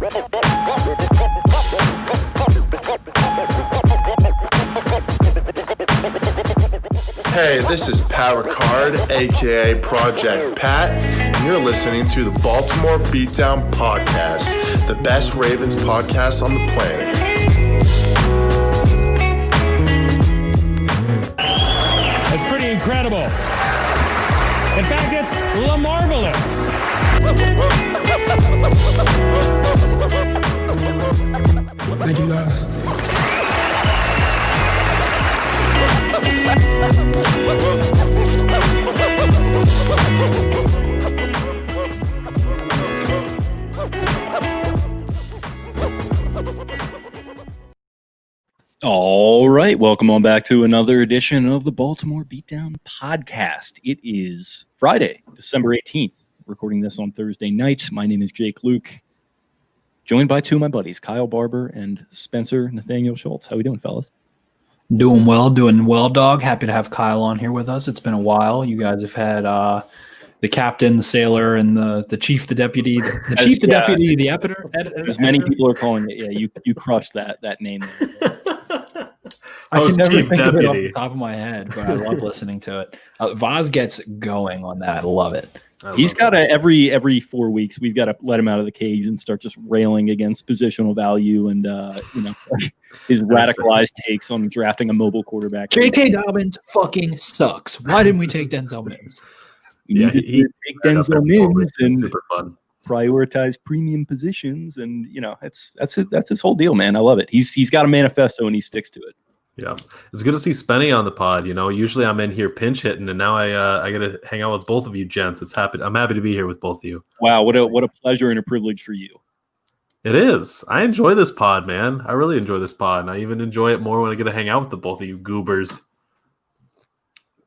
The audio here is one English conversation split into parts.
Hey, this is Pat Ricard, aka Project Pat, and you're listening to the Baltimore Beatdown Podcast, the best Ravens podcast on the planet. It's pretty incredible. In fact, it's la-marvelous. Thank you, guys. All right, welcome on back to another edition of the Baltimore Beatdown Podcast. It is Friday, December 18th, recording this on Thursday night. My name is Jake Luke, joined by two of my buddies, Kyle Barber and Spencer Nathaniel Schultz. How we doing, fellas? Doing well, dog. Happy to have Kyle on here with us. It's been a while. You guys have had the captain, the sailor, and the chief, the deputy, the chief, the deputy, the editor. As many people are calling it, yeah, you crushed that name. I can never think of it off the top of my head, but I love listening to it. Vaz gets going on that. I love it. He's got every 4 weeks, we've got to let him out of the cage and start just railing against positional value and his radicalized takes on drafting a mobile quarterback. J.K. Dobbins fucking sucks. Why didn't we take Denzel Mims? He take Denzel Mims and super fun. Prioritize premium positions, and that's his whole deal, man. I love it. He's got a manifesto and he sticks to it. Yeah, it's good to see Spenny on the pod. Usually I'm in here pinch hitting, and now I get to hang out with both of you gents. I'm happy to be here with both of you. Wow, what a pleasure and a privilege for you. It is. I enjoy this pod, man. I really enjoy this pod, and I even enjoy it more when I get to hang out with the both of you goobers.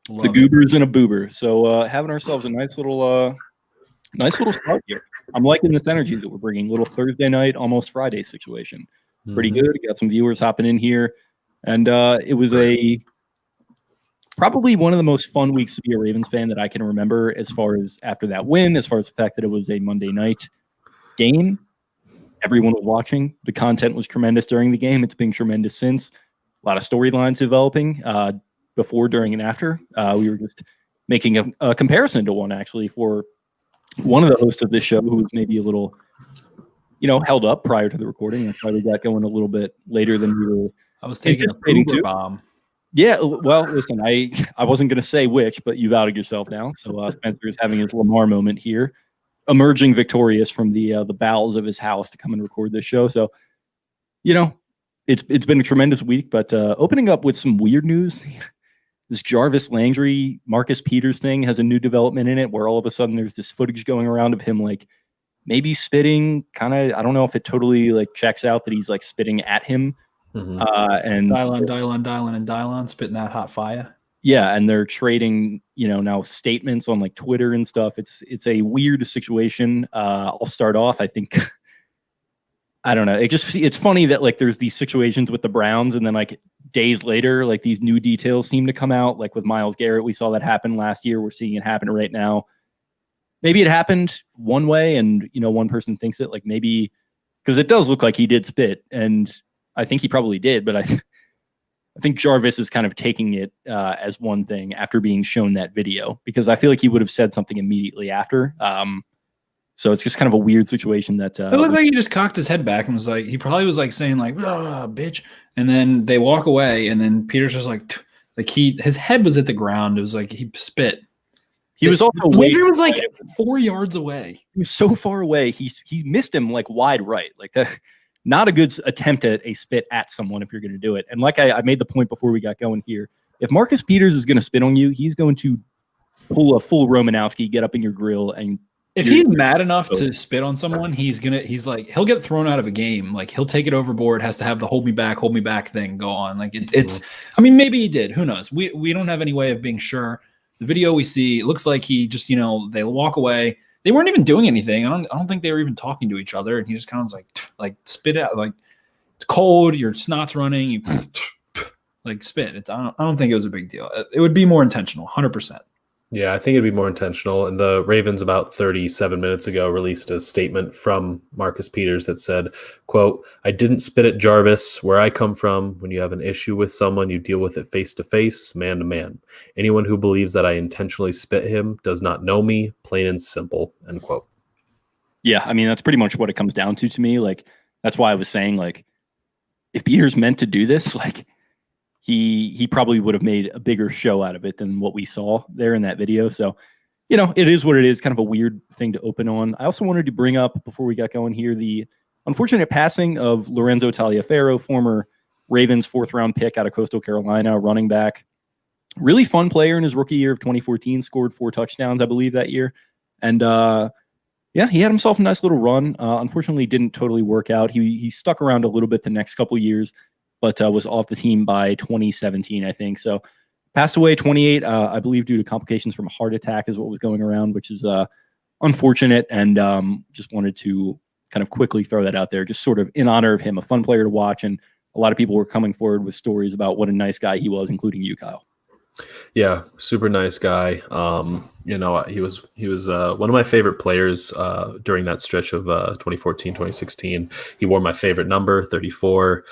The goobers and a boober. So having ourselves a nice little start here. I'm liking this energy that we're bringing. Little Thursday night, almost Friday situation. Pretty good. Got some viewers hopping in here. And it was probably one of the most fun weeks to be a Ravens fan that I can remember, as far as after that win, as far as the fact that it was a Monday night game. Everyone was watching. The content was tremendous during the game. It's been tremendous since. A lot of storylines developing before, during, and after. We were just making a comparison to one, actually, for one of the hosts of this show who was maybe a little, held up prior to the recording. That's why we got going a little bit later than we were. I was taking a Uber bomb. Yeah, well, listen, I wasn't going to say which, but you've outed yourself now. So Spencer is having his Lamar moment here, emerging victorious from the bowels of his house to come and record this show. So, it's been a tremendous week, but opening up with some weird news. This Jarvis Landry, Marcus Peters thing has a new development in it where all of a sudden there's this footage going around of him maybe spitting. Kind of, I don't know if it totally checks out that he's spitting at him. And Dylon, spitting that hot fire. Yeah, and they're trading, now statements on Twitter and stuff. It's a weird situation. I'll start off. I think, I don't know. It's funny that there's these situations with the Browns, and then days later, these new details seem to come out. With Myles Garrett, we saw that happen last year. We're seeing it happen right now. Maybe it happened one way, and one person thinks it maybe because it does look like he did spit, and I think he probably did, but I think Jarvis is kind of taking it as one thing after being shown that video, because I feel like he would have said something immediately after. So it's just kind of a weird situation that it looked like he just cocked his head back and was he probably was saying bitch, and then they walk away, and then Peter's just his head was at the ground. It was he spit. He was also Landry was 4 yards away. He was so far away. He missed him wide right. Not a good attempt at a spit at someone if you're going to do it. And I made the point before we got going here, if Marcus Peters is going to spit on you, he's going to pull a full Romanowski, get up in your grill, and if he's mad enough to spit on someone, he'll get thrown out of a game. He'll take it overboard, has to have the hold me back thing go on. Maybe he did. Who knows? We don't have any way of being sure. The video we see, it looks like he just, they walk away. They weren't even doing anything. I don't think they were even talking to each other. And he just kind of was spit out, it's cold, your snot's running, you spit. I don't think it was a big deal. It would be more intentional, 100%. Yeah, I think it'd be more intentional. And the Ravens about 37 minutes ago released a statement from Marcus Peters that said, quote, "I didn't spit at Jarvis. Where I come from, when you have an issue with someone, you deal with it face to face, man to man. Anyone who believes that I intentionally spit him does not know me, plain and simple," end quote. Yeah, I mean, that's pretty much what it comes down to me. Like, that's why I was saying, like, if Peters meant to do this, like, he probably would have made a bigger show out of it than what we saw there in that video. So, it is what it is. Kind of a weird thing to open on. I also wanted to bring up, before we got going here, the unfortunate passing of Lorenzo Taliaferro, former Ravens 4th-round pick out of Coastal Carolina, running back. Really fun player in his rookie year of 2014, scored 4 touchdowns, I believe, that year. And yeah, he had himself a nice little run. Unfortunately, didn't totally work out. He stuck around a little bit the next couple years, but was off the team by 2017, I think. So passed away 28, I believe, due to complications from a heart attack is what was going around, which is unfortunate. And just wanted to kind of quickly throw that out there, just sort of in honor of him, a fun player to watch. And a lot of people were coming forward with stories about what a nice guy he was, including you, Kyle. Yeah, super nice guy. He was one of my favorite players during that stretch of 2014, 2016. He wore my favorite number, 34.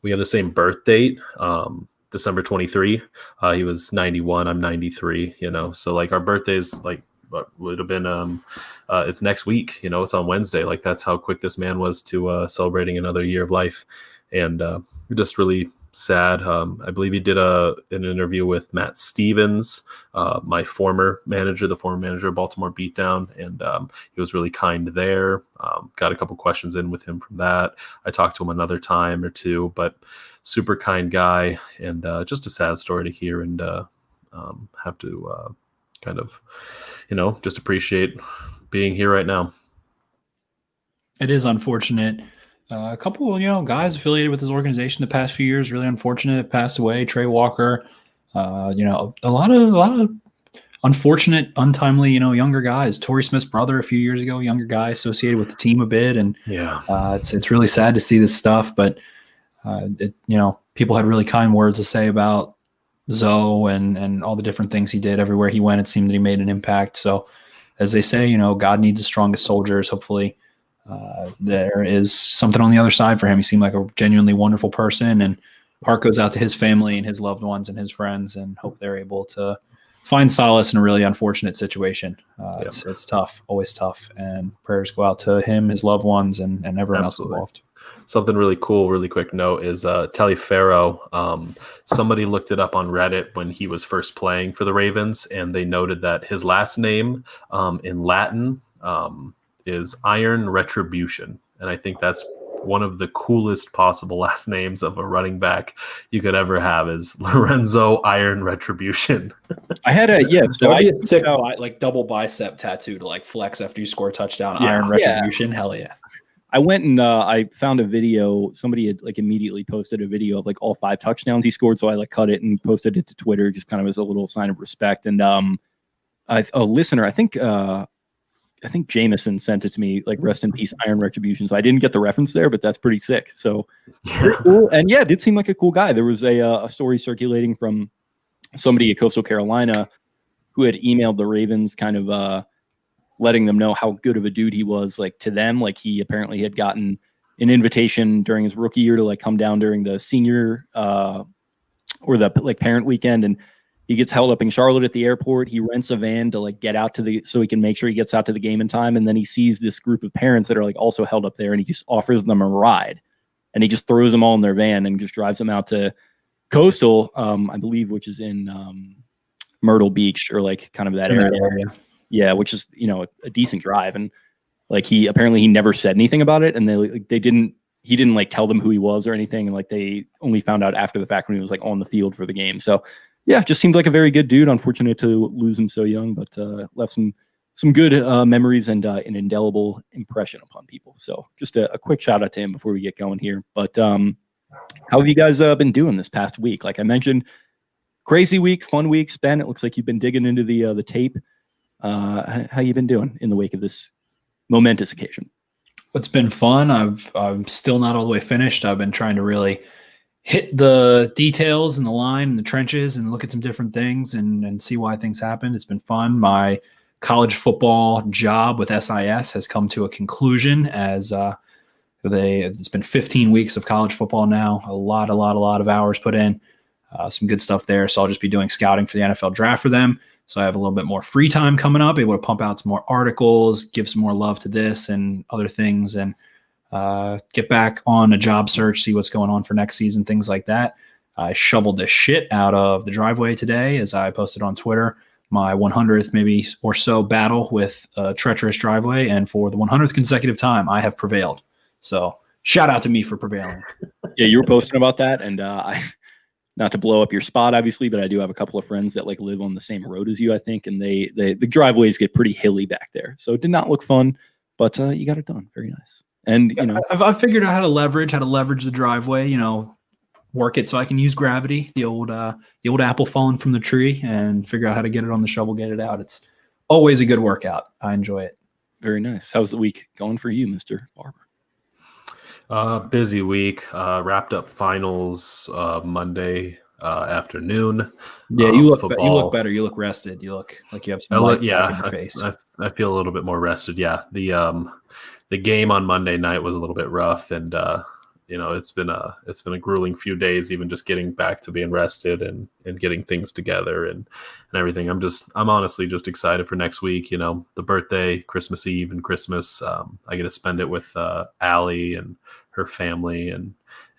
We have the same birth date, December 23. He was 91. I'm 93. So like our birthdays, like what would have been it's next week. It's on Wednesday. Like that's how quick this man was to celebrating another year of life, and just really sad. I believe he did an interview with Matt Stevens, my former manager, the former manager of Baltimore Beatdown, and he was really kind there. Got a couple questions in with him from that. I talked to him another time or two, but super kind guy, and just a sad story to hear, and have to kind of, just appreciate being here right now. It is unfortunate. A couple, guys affiliated with this organization the past few years, really unfortunate, have passed away. Trey Walker, a lot of unfortunate, untimely, younger guys. Torrey Smith's brother a few years ago, younger guy associated with the team a bit, and yeah, it's really sad to see this stuff. But people had really kind words to say about Zoe and all the different things he did everywhere he went. It seemed that he made an impact. So, as they say, God needs the strongest soldiers. Hopefully. There is something on the other side for him. He seemed like a genuinely wonderful person, and heart goes out to his family and his loved ones and his friends, and hope they're able to find solace in a really unfortunate situation. It's tough, always tough, and prayers go out to him, his loved ones, and everyone else involved. Something really cool, really quick note is Taliaferro. Somebody looked it up on Reddit when he was first playing for the Ravens, and they noted that his last name in Latin is Iron Retribution. And I think that's one of the coolest possible last names of a running back you could ever have, is Lorenzo Iron Retribution. I had so I had sick double bicep tattoo to like flex after you score a touchdown. Yeah, Iron Retribution. Hell yeah. I went and I found a video. Somebody had like immediately posted a video of like all 5 touchdowns he scored. So I like cut it and posted it to Twitter, just kind of as a little sign of respect. And a listener, I think Jameson sent it to me, like, rest in peace, Iron Retribution. So I didn't get the reference there, but that's pretty sick. So pretty cool. And yeah, it did seem like a cool guy. There was a story circulating from somebody at Coastal Carolina who had emailed the Ravens kind of letting them know how good of a dude he was, like, to them. Like, he apparently had gotten an invitation during his rookie year to like come down during the senior or the like parent weekend, and he gets held up in Charlotte at the airport. He rents a van to like get out to so he can make sure he gets out to the game in time. And then he sees this group of parents that are like also held up there, and he just offers them a ride, and he just throws them all in their van and just drives them out to Coastal, I believe, which is in Myrtle Beach, or like kind of that area. Yeah. Which is, a decent drive. And like, he never said anything about it. And he didn't like tell them who he was or anything. And like, they only found out after the fact when he was like on the field for the game. So yeah, just seemed like a very good dude. Unfortunate to lose him so young, but left some good memories and an indelible impression upon people. So just a quick shout out to him before we get going here. But how have you guys been doing this past week? Like I mentioned, crazy week, fun week. Ben, it looks like you've been digging into the tape. How you been doing in the wake of this momentous occasion? It's been fun. I'm still not all the way finished. I've been trying to really hit the details and the line and the trenches and look at some different things and see why things happened. It's been fun. My college football job with SIS has come to a conclusion as it's been 15 weeks of college football now. A lot of hours put in. Some good stuff there. So I'll just be doing scouting for the NFL draft for them. So I have a little bit more free time coming up, able to pump out some more articles, give some more love to this and other things, and get back on a job search, see what's going on for next season, things like that. I shoveled the shit out of the driveway today, as I posted on Twitter, my 100th maybe or so battle with a treacherous driveway. And for the 100th consecutive time, I have prevailed. So shout out to me for prevailing. Yeah, you were posting about that. And I, not to blow up your spot, obviously, but I do have a couple of friends that like live on the same road as you, I think. And the driveways get pretty hilly back there. So it did not look fun, but you got it done. Very nice. And, you know, I've figured out how to leverage the driveway, you know, work it so I can use gravity, the old apple falling from the tree, and figure out how to get it on the shovel, get it out. It's always a good workout. I enjoy it. Very nice. How's the week going for you, Mr. Barber? Busy week. Wrapped up finals Monday afternoon. Yeah, you look better. You look rested. You look like you have some light in your face. I feel a little bit more rested. Yeah. The game on Monday night was a little bit rough, and it's been a grueling few days, even just getting back to being rested and getting things together and everything. I'm honestly just excited for next week. You know, the birthday, Christmas Eve, and Christmas. I get to spend it with Allie and her family and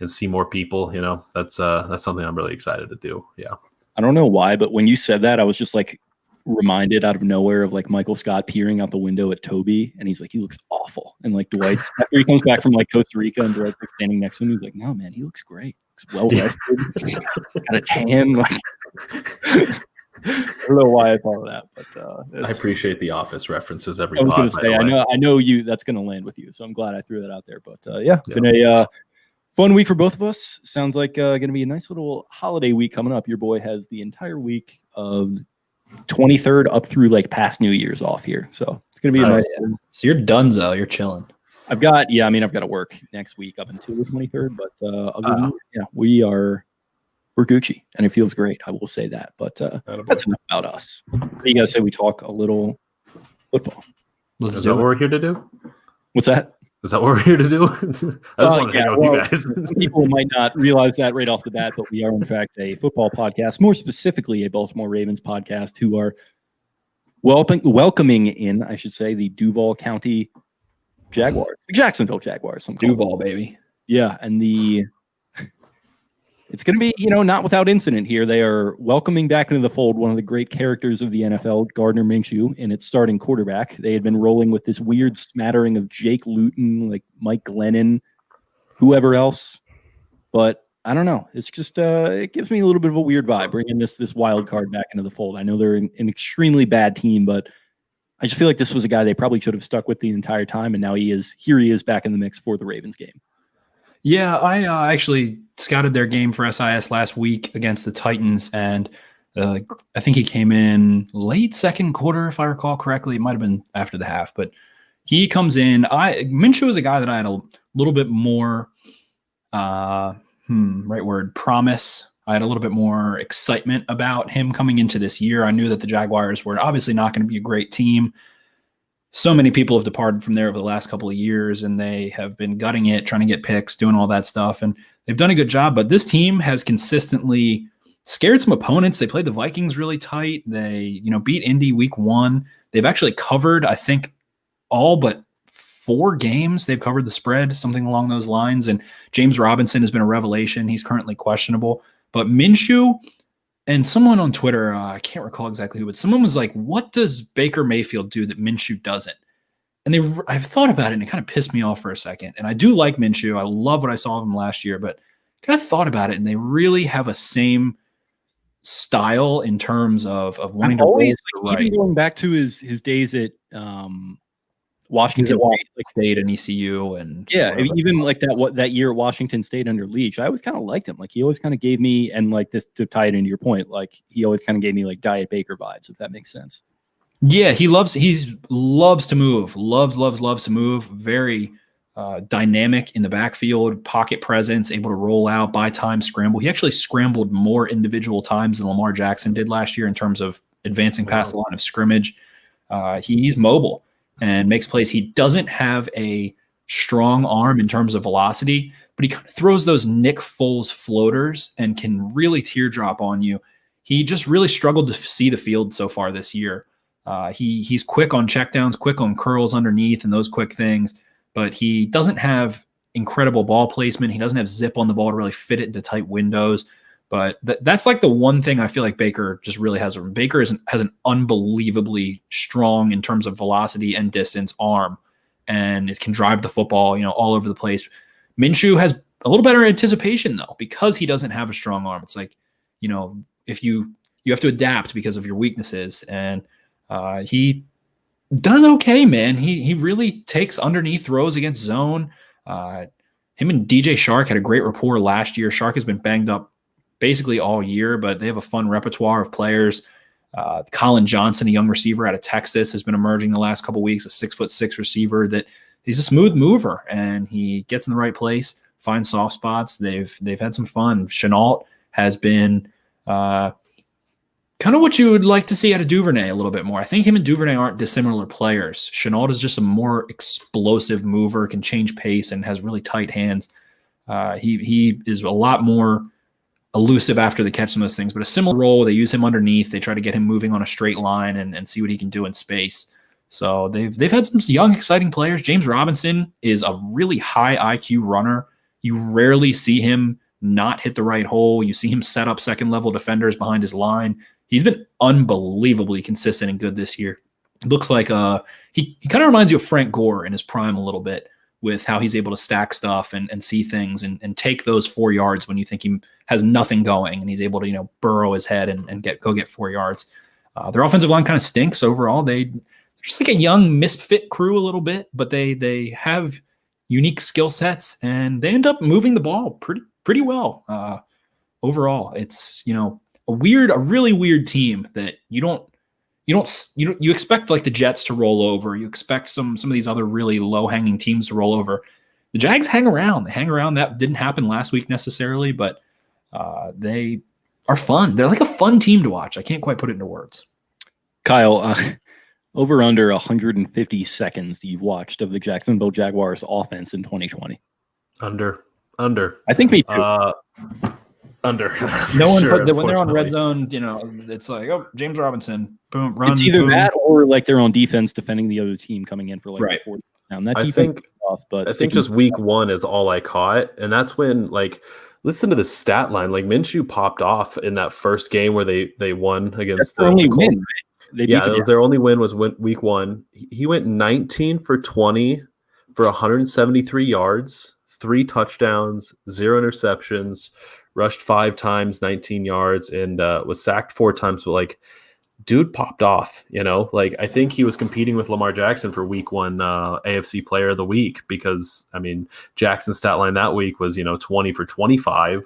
see more people. You know, that's something I'm really excited to do. Yeah. I don't know why, but when you said that, I was just like reminded out of nowhere of like Michael Scott peering out the window at Toby, and he's like, he looks awful. And like Dwight, after he comes back from like Costa Rica, and Dwight's like standing next to him, he's like, no man, he looks great. Looks well rested, got a tan. Like, I don't know why I thought of that, but I appreciate the Office references every. I was going to say, I know you. That's going to land with you, so I'm glad I threw that out there. But been a fun week for both of us. Sounds like going to be a nice little holiday week coming up. Your boy has the entire week of 23rd up through like past New Year's off here, so it's gonna be a nice. So you're donezo. You're chilling. I've got to work next week up until the 23rd, but other than that, we're Gucci, and it feels great. I will say that, but that's enough about us. You guys say we talk a little football. Is that what we're here to do? What's that? Is that what we're here to do? I just want to hang out with you guys. Some people might not realize that right off the bat, but we are in fact a football podcast, more specifically a Baltimore Ravens podcast, who are welcoming in, I should say, the Duval County Jaguars, the Jacksonville Jaguars. Duval, baby. Yeah, and it's going to be, not without incident here. They are welcoming back into the fold one of the great characters of the NFL, Gardner Minshew, and its starting quarterback. They had been rolling with this weird smattering of Jake Luton, like Mike Glennon, whoever else. But I don't know. It's just it gives me a little bit of a weird vibe bringing this wild card back into the fold. I know they're an extremely bad team, but I just feel like this was a guy they probably should have stuck with the entire time, and now he is back in the mix for the Ravens game. Yeah, I actually scouted their game for SIS last week against the Titans, and I think he came in late second quarter, if I recall correctly. It might have been after the half, but he comes in. Minshew is a guy that I had a little bit more, promise. I had a little bit more excitement about him coming into this year. I knew that the Jaguars were obviously not going to be a great team. So many people have departed from there over the last couple of years, and they have been gutting it, trying to get picks, doing all that stuff. And they've done a good job, but this team has consistently scared some opponents. They played the Vikings really tight. They, beat Indy week 1. They've actually covered, I think, all but 4 games. They've covered the spread, something along those lines. And James Robinson has been a revelation. He's currently questionable. But Minshew, and someone on Twitter, I can't recall exactly who, but someone was like, what does Baker Mayfield do that Minshew doesn't? And I've thought about it, and it kind of pissed me off for a second. And I do like Minshew. I love what I saw of him last year, but kind of thought about it, and they really have a same style in terms of wanting to always, even going back to his days at Washington State and ECU, and even like that year at Washington State under Leach, I always kind of liked him. Like he always kind of gave me, and like this to tie it into your point, like he always kind of gave me like Diet Baker vibes, if that makes sense. Yeah, he loves to move, loves to move. Very dynamic in the backfield, pocket presence, able to roll out, buy time, scramble. He actually scrambled more individual times than Lamar Jackson did last year in terms of advancing past the line of scrimmage. He's mobile and makes plays. He doesn't have a strong arm in terms of velocity, but he kind of throws those Nick Foles floaters and can really teardrop on you. He just really struggled to see the field so far this year. He's quick on checkdowns, quick on curls underneath and those quick things, but he doesn't have incredible ball placement. He doesn't have zip on the ball to really fit it into tight windows. But that's like the one thing I feel like Baker just really has. Baker has an unbelievably strong in terms of velocity and distance arm, and it can drive the football, all over the place. Minshew has a little better anticipation though, because he doesn't have a strong arm. It's like, if you have to adapt because of your weaknesses, and he does okay, man. He really takes underneath throws against zone. Him and DJ Shark had a great rapport last year. Shark has been banged up basically all year, but they have a fun repertoire of players. Colin Johnson, a young receiver out of Texas, has been emerging the last couple of weeks, a 6'6" receiver that he's a smooth mover and he gets in the right place, finds soft spots. They've had some fun. Chenault has been kind of what you would like to see out of Duvernay a little bit more. I think him and Duvernay aren't dissimilar players. Chenault is just a more explosive mover, can change pace, and has really tight hands. He is a lot more elusive after the catch, some of those things, but a similar role. They use him underneath. They try to get him moving on a straight line and see what he can do in space. So they've had some young, exciting players. James Robinson is a really high IQ runner. You rarely see him not hit the right hole. You see him set up second-level defenders behind his line. He's been unbelievably consistent and good this year. It looks like he kind of reminds you of Frank Gore in his prime a little bit, with how he's able to stack stuff and see things and take those 4 yards when you think he has nothing going, and he's able to burrow his head and go get 4 yards. Their offensive line kind of stinks overall. They're just like a young misfit crew a little bit, but they have unique skill sets and they end up moving the ball pretty well. Overall, it's a really weird team that you expect like the Jets to roll over. You expect some of these other really low-hanging teams to roll over. The Jags hang around. They hang around. That didn't happen last week necessarily, but they are fun. They're like a fun team to watch. I can't quite put it into words. Kyle, over under 150 seconds you've watched of the Jacksonville Jaguars offense in 2020. Under. I think me too. Under. No one put when they're on red zone, it's like, oh, James Robinson, boom, run. It's either boom. that or like they're on defense defending the other team coming in for like the fourth down. That defense is tough, but I think just week 1 is all I caught, and that's when listen to the stat line. Like Minshew popped off in that first game where they won against the only Colts. win. Right? That was their only win was week 1. He went 19 for 20 for 173 yards, 3 touchdowns, 0 interceptions. Rushed 5 times, 19 yards, and was sacked 4 times. But dude popped off. I think he was competing with Lamar Jackson for week 1 AFC Player of the Week, because Jackson's stat line that week was 20 for 25.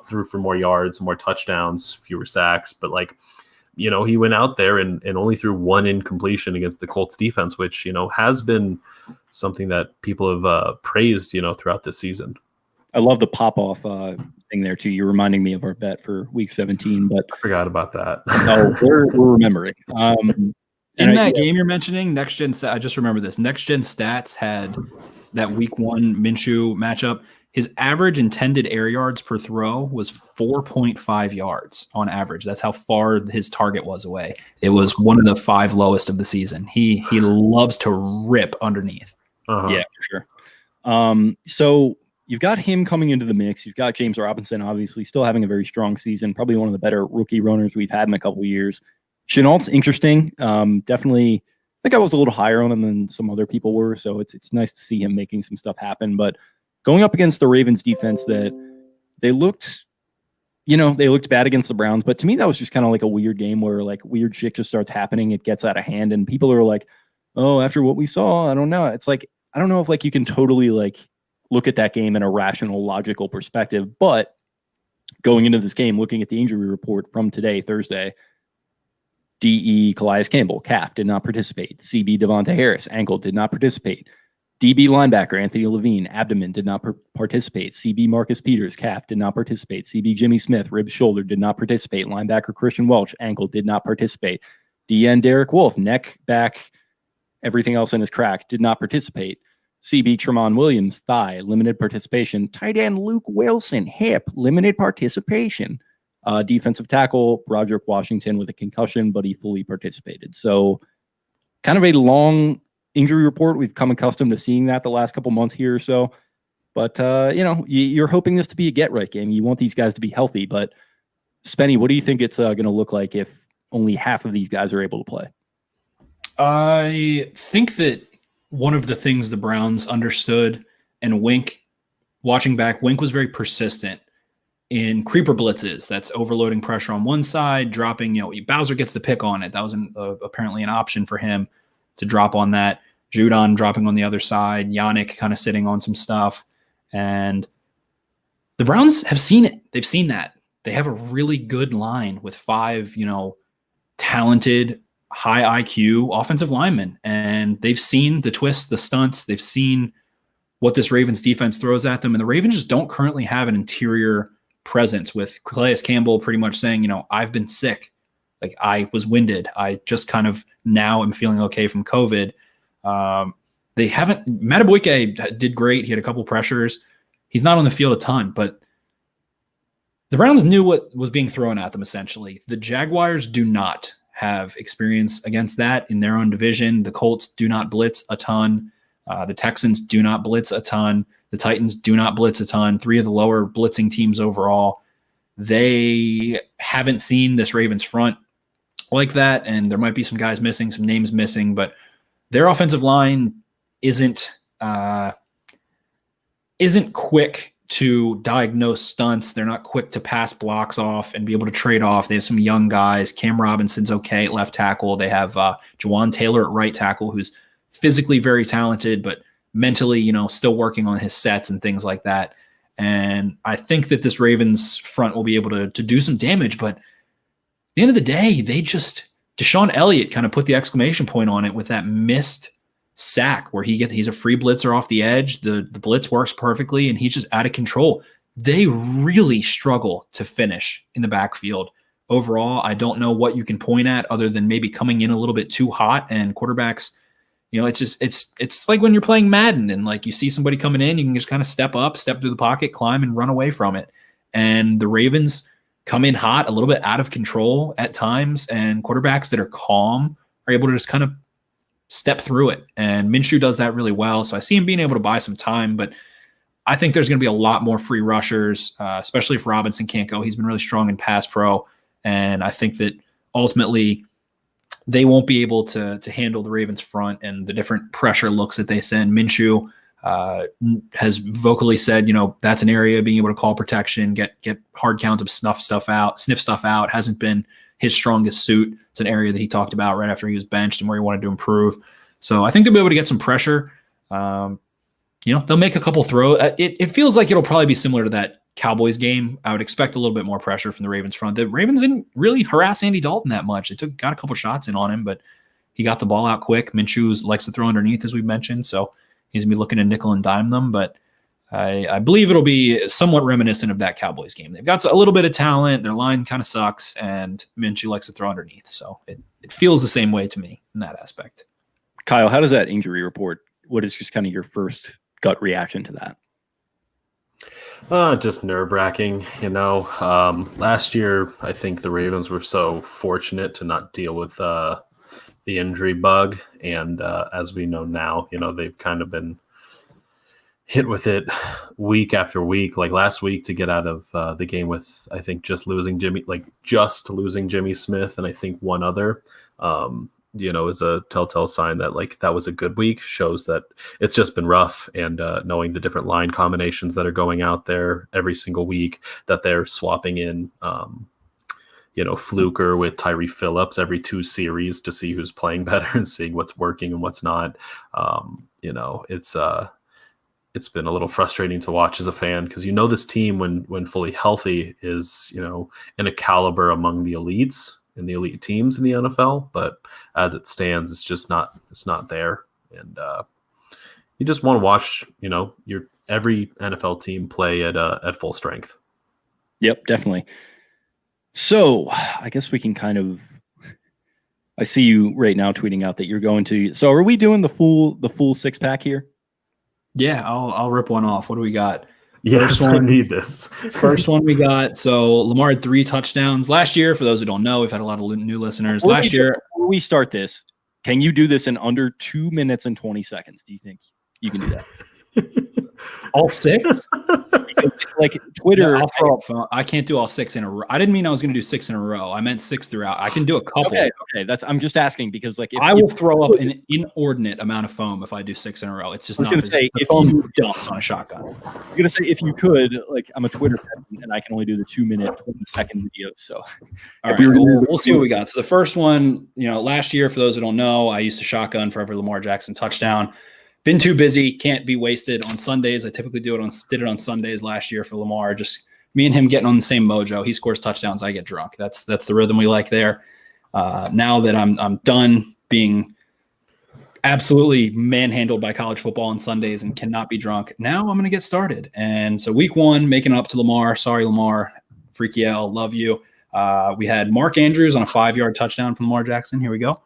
Threw for more yards, more touchdowns, fewer sacks. But he went out there and only threw 1 incompletion against the Colts defense, which has been something that people have praised throughout this season. I love the pop off thing there too. You're reminding me of our bet for week 17, but I forgot about that. No, we're remembering. In that game you're mentioning, Next Gen I just remember this. Next Gen Stats had that week 1 Minshew matchup. His average intended air yards per throw was 4.5 yards on average. That's how far his target was away. It was one of the 5 lowest of the season. He loves to rip underneath. Uh-huh. Yeah, for sure. So you've got him coming into the mix. You've got James Robinson, obviously, still having a very strong season. Probably one of the better rookie runners we've had in a couple of years. Chenault's interesting. Definitely, I think I was a little higher on him than some other people were. So it's nice to see him making some stuff happen. But going up against the Ravens defense, that they looked bad against the Browns. But to me, that was just kind of like a weird game where weird shit just starts happening. It gets out of hand, and people are like, "Oh, after what we saw, I don't know." It's like I don't know if you can totally look at that game in a rational, logical perspective. But going into this game, looking at the injury report from today, Thursday, DE Calais Campbell, calf, did not participate. CB Devonta Harris, ankle, did not participate. DB linebacker Anthony Levine, abdomen, did not participate. CB Marcus Peters, calf, did not participate. CB Jimmy Smith, rib, shoulder, did not participate. Linebacker Christian Welch, ankle, did not participate. DN Derek Wolf, neck, back, everything else in his crack, did not participate. CB Tremont Williams, thigh, limited participation. Tight end Luke Wilson, hip, limited participation. Defensive tackle Broderick Washington with a concussion, but he fully participated. So kind of a long injury report. We've come accustomed to seeing that the last couple months here or so. But, you're hoping this to be a get-right game. You want these guys to be healthy. But, Spenny, what do you think it's going to look like if only half of these guys are able to play? I think that one of the things the Browns understood, and Wink, watching back, Wink was very persistent in creeper blitzes. That's overloading pressure on one side, dropping, Bowser gets the pick on it. That was apparently an option for him to drop on that. Judon dropping on the other side, Yannick kind of sitting on some stuff. And the Browns have seen it. They've seen that. They have a really good line with 5, talented, high IQ offensive linemen. And they've seen the twists, the stunts. They've seen what this Ravens defense throws at them. And the Ravens just don't currently have an interior presence, with Calais Campbell pretty much saying, I've been sick. Like, I was winded. I just kind of now am feeling okay from COVID. They haven't. Matabuike did great. He had a couple pressures. He's not on the field a ton, but the Browns knew what was being thrown at them, essentially. The Jaguars do not have experience against that in their own division. The Colts do not blitz a ton. The Texans do not blitz a ton. The Titans do not blitz a ton. 3 of the lower blitzing teams overall. They haven't seen this Ravens front like that, and there might be some guys missing, some names missing, but their offensive line isn't quick to diagnose stunts. They're not quick to pass blocks off and be able to trade off. They have some young guys. Cam Robinson's okay at left tackle. They have Jawan Taylor at right tackle, who's physically very talented, but mentally, still working on his sets and things like that. And I think that this Ravens front will be able to do some damage, but at the end of the day, Deshaun Elliott kind of put the exclamation point on it with that missed sack where he's a free blitzer off the edge. The blitz works perfectly, and he's just out of control. They really struggle to finish in the backfield. Overall, I don't know what you can point at other than maybe coming in a little bit too hot, and quarterbacks, it's like when you're playing Madden and like you see somebody coming in, you can just kind of step up, step through the pocket, climb, and run away from it. And the Ravens come in hot, a little bit out of control at times, and quarterbacks that are calm are able to just kind of step through it. And Minshew does that really well. So I see him being able to buy some time, but I think there's going to be a lot more free rushers, especially if Robinson can't go. He's been really strong in pass pro. And I think that ultimately they won't be able to handle the Ravens front and the different pressure looks that they send. Minshew has vocally said, that's an area being able to call protection, get hard count of sniff stuff out, hasn't been his strongest suit. It's an area that he talked about right after he was benched and where he wanted to improve. So I think they'll be able to get some pressure. They'll make a couple throws. It feels like it'll probably be similar to that Cowboys game. I would expect a little bit more pressure from the Ravens front. The Ravens didn't really harass Andy Dalton that much. They got a couple shots in on him, but he got the ball out quick. Minshew likes to throw underneath, as we've mentioned, so he's going to be looking to nickel and dime them, but I believe it'll be somewhat reminiscent of that Cowboys game. They've got a little bit of talent. Their line kind of sucks, and Minshew likes to throw underneath. So it feels the same way to me in that aspect. Kyle, how does that injury report? What is just kind of your first gut reaction to that? Just nerve-wracking, Last year, I think the Ravens were so fortunate to not deal with the injury bug. And as we know now, they've kind of been hit with it week after week. Like last week, to get out of the game with, I think, just losing Jimmy Smith and I think one other, is a telltale sign that that was a good week. Shows that it's just been rough, and knowing the different line combinations that are going out there every single week, that they're swapping in, Fluker with Tyree Phillips every 2 series to see who's playing better and seeing what's working and what's not. It's been a little frustrating to watch as a fan, because this team when fully healthy is in a caliber among the elites and the elite teams in the NFL, but as it stands, it's just not there. And you just want to watch, your every NFL team play at full strength. Yep, definitely. So I guess we can I see you right now tweeting out that you're going to. So are we doing the full 6-pack here? Yeah, I'll rip one off. What do we got? Yes, I need this. First one we got. So Lamar had 3 touchdowns last year. For those who don't know, we've had a lot of new listeners. Before we start this, can you do this in under 2 minutes and 20 seconds? Do you think you can do that? All 6? Like Twitter. Yeah, I'll throw up phone. I can't do all 6 in a row. I didn't mean I was going to do 6 in a row. I meant 6 throughout. I can do a couple. Okay. I'm just asking because if I will throw up an inordinate amount of foam if I do 6 in a row. It's just not. I was going to say if foam dumps on a shotgun. I'm going to say if you could, I'm a Twitter fan and I can only do the 2-minute 20-second videos. So all right, we'll see what we got. So the first one, last year, for those who don't know, I used to shotgun for every Lamar Jackson touchdown. Been too busy, can't be wasted on Sundays. I typically did it on Sundays last year for Lamar. Just me and him getting on the same mojo. He scores touchdowns, I get drunk. That's the rhythm we like there. Now that I'm done being absolutely manhandled by college football on Sundays and cannot be drunk, now I'm going to get started. And so week 1, making up to Lamar. Sorry, Lamar. Freaky L, love you. We had Mark Andrews on a 5-yard touchdown from Lamar Jackson. Here we go.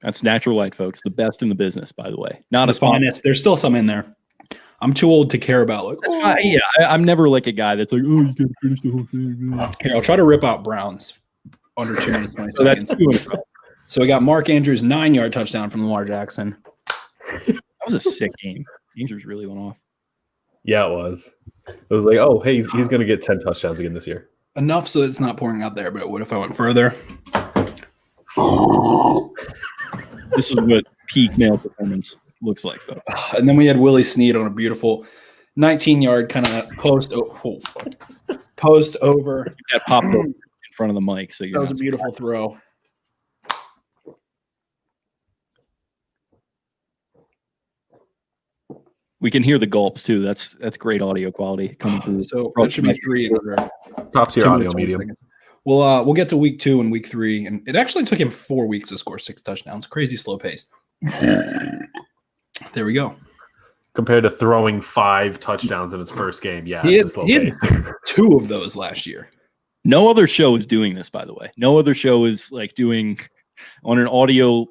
That's natural light, folks. The best in the business, by the way. Not as finest. There's still some in there. I'm too old to care about. That's fine. Yeah, I'm never like a guy that's like, oh, you can't finish the whole thing. Here, I'll try to rip out Browns under 2 minutes 20 so seconds. That's 2 So we got Mark Andrews 9-yard touchdown from Lamar Jackson. That was a sick game. Andrews really went off. Yeah, it was. It was like, oh, hey, he's going to get 10 touchdowns again this year. Enough so it's not pouring out there, but what if I went further? This is what peak male performance looks like, folks. And then we had Willie Snead on a beautiful 19-yard kind of post over. That popped over in front of the mic. So that was a beautiful throw. We can hear the gulps too. That's great audio quality coming through. So that should be 3 in order. Top tier audio medium. Seconds. We'll get to week 2 and week 3, and it actually took him 4 weeks to score 6 touchdowns. Crazy slow pace. There we go. Compared to throwing 5 touchdowns in his first game, yeah, he had 2 of those last year. No other show is doing this, by the way. No other show is doing on an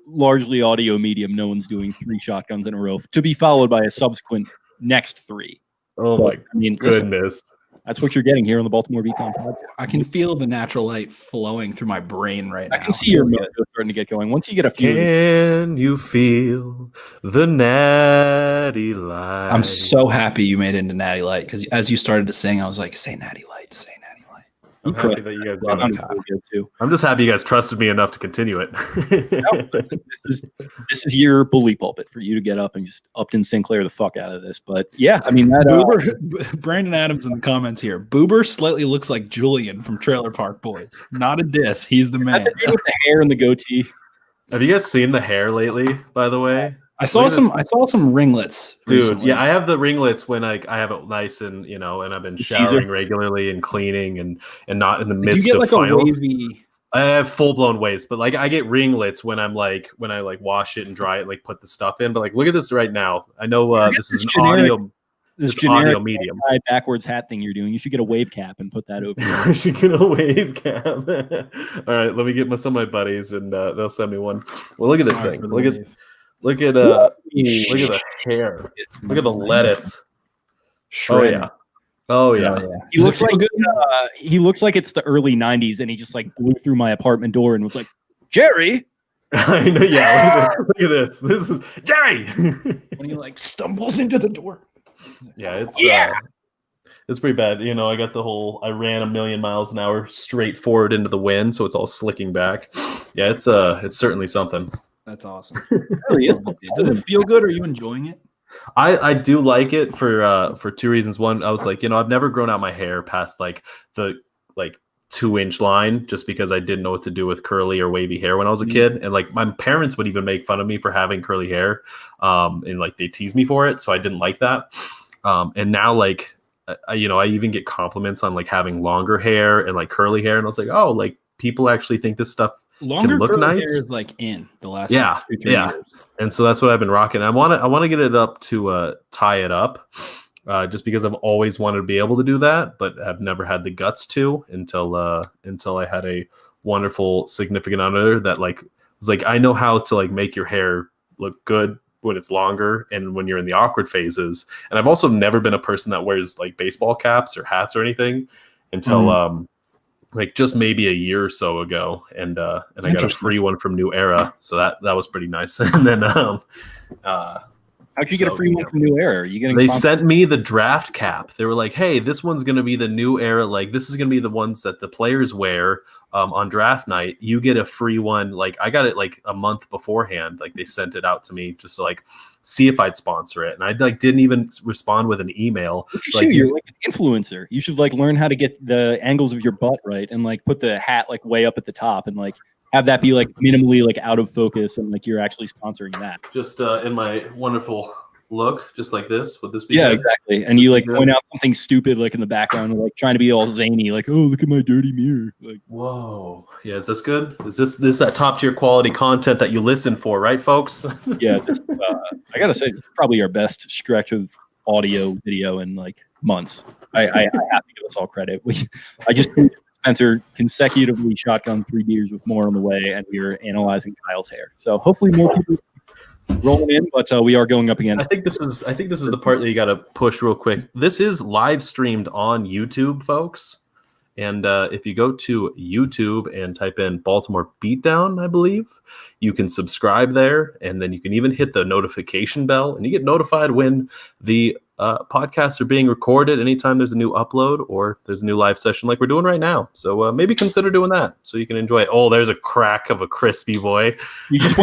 largely audio medium. No one's doing 3 shotguns in a row to be followed by a subsequent next 3. Oh my goodness. Listen, that's what you're getting here on the Baltimore Beatdown podcast. I can feel the natural light flowing through my brain right now. I can see your mojo starting to get going. Once you get a few. Can you feel the natty light? I'm so happy you made it into Natty Light because as you started to sing, I was like, say Natty Light, say Natty Light. I'm happy that you guys I'm just happy you guys trusted me enough to continue it. This is your bully pulpit for you to get up and just Upton Sinclair the fuck out of this. But yeah, I mean that Brandon Adams in the comments here. Boober slightly looks like Julian from Trailer Park Boys. Not a diss. He's the man. With the hair and the goatee. Have you guys seen the hair lately, by the way? I saw some ringlets. Dude, recently. Yeah, I have the ringlets when I have it nice and and I've been showering regularly and cleaning and not in the midst of finals. I have full blown waves, but I get ringlets when I wash it and dry it, put the stuff in. But look at this right now. I know this is an audio. This audio medium. Backwards hat thing you're doing. You should get a wave cap and put that over. I should get a wave cap. All right, let me get some of my buddies and they'll send me one. Well, look at this thing. Look at the hair. Look at the lettuce. Shred. Oh yeah. He looks like he looks like it's the early '90s, and he just blew through my apartment door and was like, "Jerry." I know. Yeah. Look at this. This is Jerry. And he stumbles into the door. Yeah. It's pretty bad. I got I ran 1,000,000 miles an hour straight forward into the wind, so it's all slicking back. Yeah. It's certainly something. That's awesome. It really is. Does it feel good? Are you enjoying it? I do like it for 2 reasons. One, I was I've never grown out my hair past the 2-inch line just because I didn't know what to do with curly or wavy hair when I was a kid. And my parents would even make fun of me for having curly hair. And they tease me for it. So I didn't like that. And now I even get compliments on having longer hair and curly hair. And I was like, oh, people actually think this stuff Longer look curly nice. hair is like in the last 2-3 years. And so that's what I've been rocking. I want to get it up to tie it up, just because I've always wanted to be able to do that, but I've never had the guts to until I had a wonderful significant other that like was like, I know how to like make your hair look good when it's longer and when you're in the awkward phases. And I've also never been a person that wears like baseball caps or hats or anything until like just maybe a year or so ago, and I got a free one from New Era, so that was pretty nice. And then how'd you get a free one from New Era? Are you getting? They sent me the draft cap. They were like, "Hey, this one's gonna be the New Era. Like, this is gonna be the ones that the players wear on draft night. You get a free one." Like, I got it like a month beforehand. Like, they sent it out to me just to like see if I'd sponsor it, and I like didn't even respond with an email. Like, you're like an influencer. You should like learn how to get the angles of your butt right, and like put the hat like way up at the top, and like have that be like minimally like out of focus, and like you're actually sponsoring that. Just in my wonderful look, just like this. Would this be? Yeah, good? exactly. And you like point out something stupid like in the background, like trying to be all zany, like, oh, look at my dirty mirror. Like, whoa, yeah, is this good? Is this that top tier quality content that you listen for, right, folks? Yeah, this, I gotta say, it's probably our best stretch of audio video in like months. I have to give us all credit. I just Spencer consecutively shotgun 3 beers with more on the way, and we are analyzing Kyle's hair. So hopefully more people rolling in, but we are going up against. I think this is the part that you got to push real quick. This is live streamed on YouTube, folks. And if you go to YouTube and type in Baltimore Beatdown, I believe, you can subscribe there, and then you can even hit the notification bell, and you get notified when the podcasts are being recorded anytime there's a new upload or there's a new live session like we're doing right now. So maybe consider doing that so you can enjoy it. Oh, there's a crack of a crispy boy. You just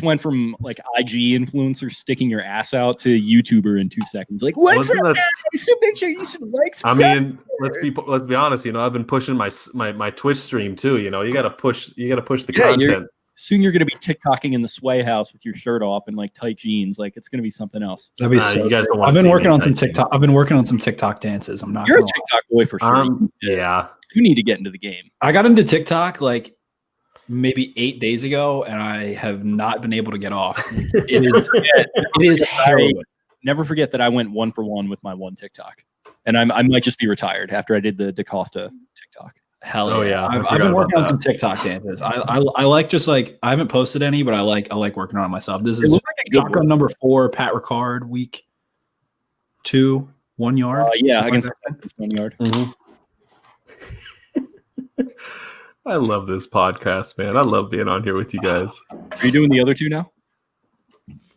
went from like IG influencer sticking your ass out to YouTuber in 2 seconds. Like, what's up, guys? So make sure you like, subscribe. I mean, let's be honest. You know, I've been pushing my Twitch stream too. You know, you gotta push the content. Soon you're going to be TikToking in the sway house with your shirt off and like tight jeans. Like, it's going to be something else. That'd be so. You guys don't want I've been working on some TikTok. I've been working on some TikTok dances. I'm not. You're a TikTok boy for sure. Yeah. You need to get into the game. I got into TikTok like maybe 8 days ago, and I have not been able to get off. It is heroin. Never forget that I went 1 for 1 with my one TikTok, and I might just be retired after I did the DaCosta TikTok. Hell yeah! I've been working on some TikTok dances. I like just like I haven't posted any, but I like working on it myself. This is shotgun number 4, Pat Ricard, week 2, 1 yard. Yeah, against 1 yard. Mm-hmm. I love this podcast, man. I love being on here with you guys. Are you doing the other 2 now?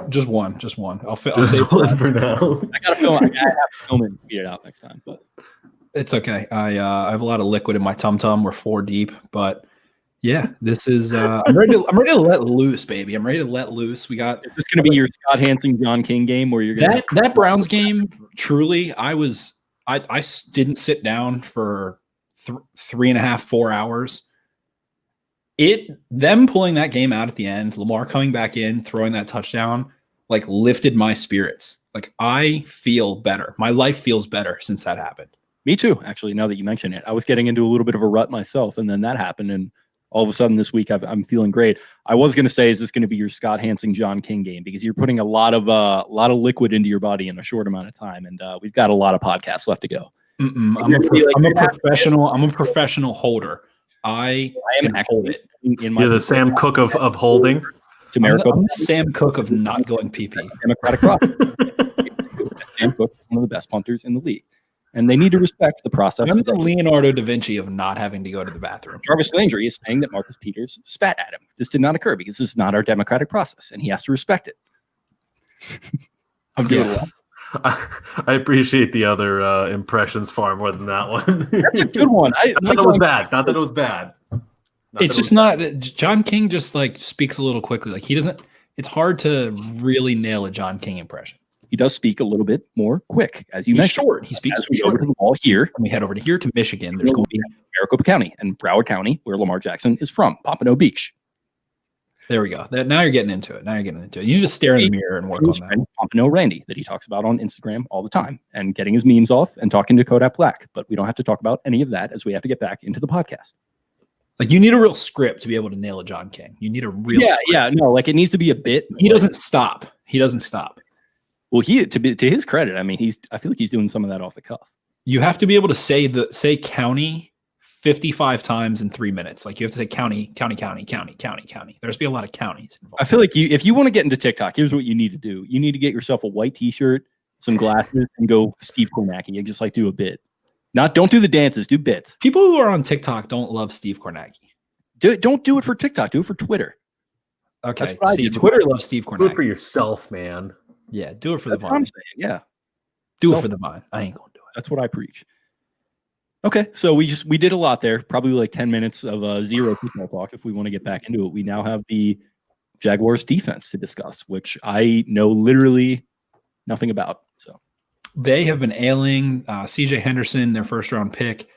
Just one. I'll just one for now. I gotta film it and beat it out next time, but. It's okay. I have a lot of liquid in my tum-tum. We're 4 deep, but yeah, this is I'm ready to let loose, baby. I'm ready to let loose. We got Is this going to be your Scott Hansen John King game where you're going that Browns game? Truly, I didn't sit down for 3.5, 4 hours. Them pulling that game out at the end, Lamar coming back in, throwing that touchdown, like lifted my spirits. Like I feel better. My life feels better since that happened. Me too, actually, now that you mention it. I was getting into a little bit of a rut myself, and then that happened, and all of a sudden this week I'm feeling great. I was going to say, is this going to be your Scott Hansen John King game? Because you're putting a lot of liquid into your body in a short amount of time, and we've got a lot of podcasts left to go. I'm a professional holder. I am hold it. You're the Sam Cooke of holding. I'm the Sam Cooke of not going PP. Democratic process. Sam Cooke, one of the best punters in the league. And they need to respect the process. I'm the Leonardo da Vinci of not having to go to the bathroom. Jarvis Landry is saying that Marcus Peters spat at him. This did not occur because this is not our democratic process, and he has to respect it. I'm doing well. I appreciate the other impressions far more than that one. That's a good one. Not that it was bad. It's just not. John King just like speaks a little quickly. Like he doesn't. It's hard to really nail a John King impression. He does speak a little bit more quick, as you mentioned. Short. He speaks short. Over to the wall here, and we head over to here to Michigan. There's going to be Maricopa County and Broward County, where Lamar Jackson is from, Pompano Beach. There we go. Now you're getting into it. You need to stare in the mirror and work on that. Pompano Randy that he talks about on Instagram all the time, and getting his memes off and talking to Kodak Black. But we don't have to talk about any of that, as we have to get back into the podcast. Like you need a real script to be able to nail a John King. You need a real script. No, like it needs to be a bit. He doesn't stop. He doesn't stop. Well, to his credit, I mean, I feel like he's doing some of that off the cuff. You have to be able to say county 55 times in 3 minutes. Like you have to say county. There's be a lot of counties involved. I feel like if you want to get into TikTok, here's what you need to do. You need to get yourself a white t-shirt, some glasses, and go Steve Kornacki and just like do a bit. Don't do the dances, do bits. People who are on TikTok don't love Steve Kornacki. Don't do it for TikTok, do it for Twitter. Okay. See, Twitter loves Steve Kornacki. Do it for yourself, man. Yeah, do it for the That's what I'm vine. saying. Yeah. Do it for the vine. I ain't gonna do it. That's what I preach. Okay, so we did a lot there. Probably like 10 minutes of zero football talk. If we want to get back into it, we now have the Jaguars defense to discuss, which I know literally nothing about. So they have been ailing CJ Henderson, their first round pick.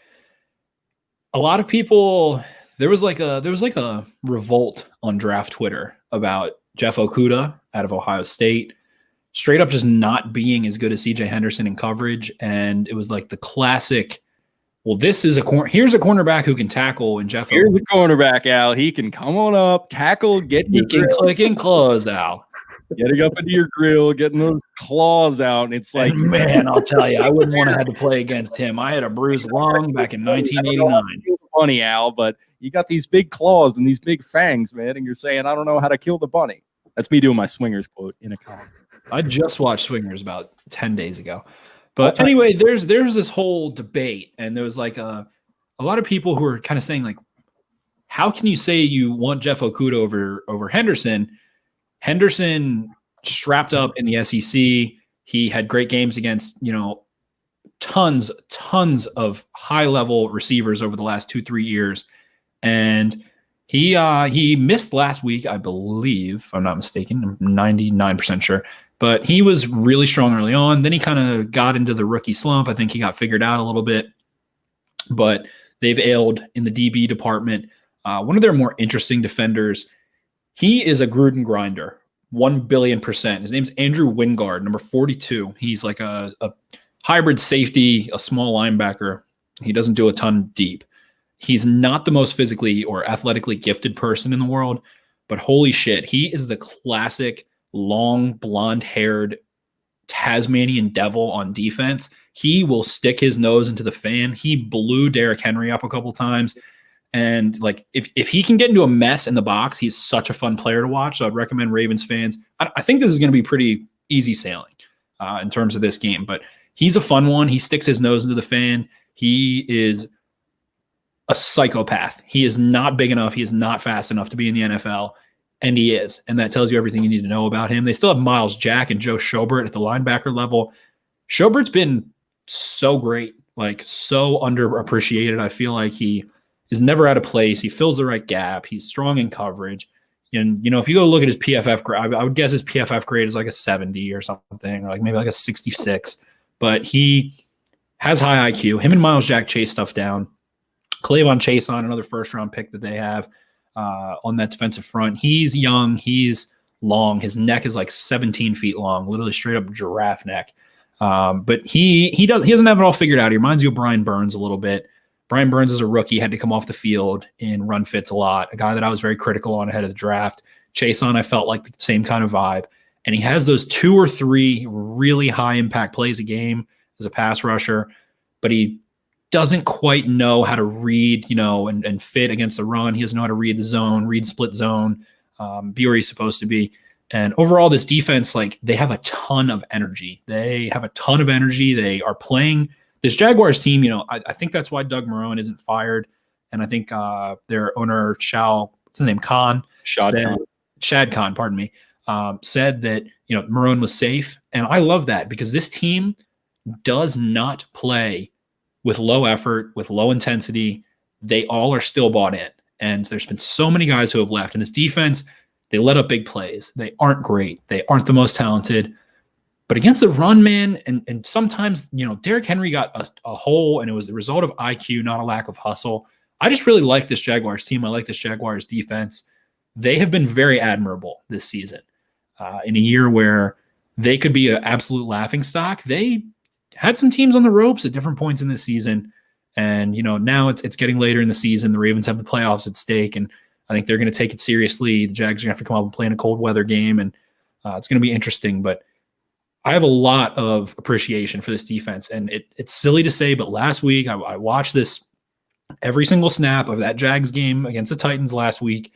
A lot of people, there was like a revolt on draft Twitter about Jeff Okudah out of Ohio State, straight up just not being as good as CJ Henderson in coverage. And it was like the classic, well, here's a cornerback who can tackle, and Jeff. Here's the cornerback, Al. He can come on up, tackle, he can click and close, Al. Getting up into your grill, getting those claws out. And it's like, man, I'll tell you, I wouldn't want to have to play against him. I had a bruised lung back in 1989. Funny, Al, but you got these big claws and these big fangs, man, and you're saying, I don't know how to kill the bunny. That's me doing my Swingers quote in a column. I just watched Swingers about 10 days ago. But anyway, there's this whole debate, and there was like a lot of people who are kind of saying, like, how can you say you want Jeff Okudah over Henderson? Henderson strapped up in the SEC. He had great games against, tons of high-level receivers over the last 2-3 years. And he missed last week, I believe, if I'm not mistaken. I'm 99% sure. But he was really strong early on. Then he kind of got into the rookie slump. I think he got figured out a little bit. But they've ailed in the DB department. One of their more interesting defenders, he is a Gruden grinder, 1 billion%. His name's Andrew Wingard, number 42. He's like a hybrid safety, a small linebacker. He doesn't do a ton deep. He's not the most physically or athletically gifted person in the world, but holy shit, he is the classic long, blonde-haired Tasmanian devil on defense. He will stick his nose into the fan. He blew Derrick Henry up a couple times. And like if he can get into a mess in the box, he's such a fun player to watch. So I'd recommend Ravens fans. I think this is going to be pretty easy sailing in terms of this game, but he's a fun one. He sticks his nose into the fan. He is a psychopath. He is not big enough. He is not fast enough to be in the NFL. And he is. And that tells you everything you need to know about him. They still have Miles Jack and Joe Schobert at the linebacker level. Schobert's been so great, like so underappreciated. I feel like he is never out of place. He fills the right gap. He's strong in coverage. And, if you go look at his PFF grade, I would guess his PFF grade is like a 70 or something, or like maybe like a 66. But he has high IQ. Him and Miles Jack chase stuff down. Clavon Chason, another first-round pick that they have on that defensive front. He's young. He's long. His neck is like 17 feet long, literally straight up giraffe neck. But he doesn't have it all figured out. He reminds you of Brian Burns a little bit. Brian Burns is a rookie, had to come off the field in run fits a lot, a guy that I was very critical on ahead of the draft. Chason, I felt like the same kind of vibe. And he has those 2 or 3 really high-impact plays a game as a pass rusher, but he doesn't quite know how to read, and fit against the run. He doesn't know how to read the zone, read split zone, be where he's supposed to be. And overall, this defense, like, they have a ton of energy. They are playing this Jaguars team. I think that's why Doug Marrone isn't fired. And I think their owner, Shad Khan, pardon me, said that, Marrone was safe. And I love that because this team does not play with low effort, with low intensity. They all are still bought in. And there's been so many guys who have left. And this defense, they let up big plays. They aren't great. They aren't the most talented. But against the run, man, and sometimes, Derrick Henry got a hole, and it was the result of IQ, not a lack of hustle. I just really like this Jaguars team. I like this Jaguars defense. They have been very admirable this season. In a year where they could be an absolute laughingstock, they had some teams on the ropes at different points in the season, And, now it's getting later in the season. The Ravens have the playoffs at stake, and I think they're going to take it seriously. The Jags are going to have to come up and play in a cold weather game, and it's going to be interesting. But I have a lot of appreciation for this defense, and it's silly to say, but last week I watched this every single snap of that Jags game against the Titans last week.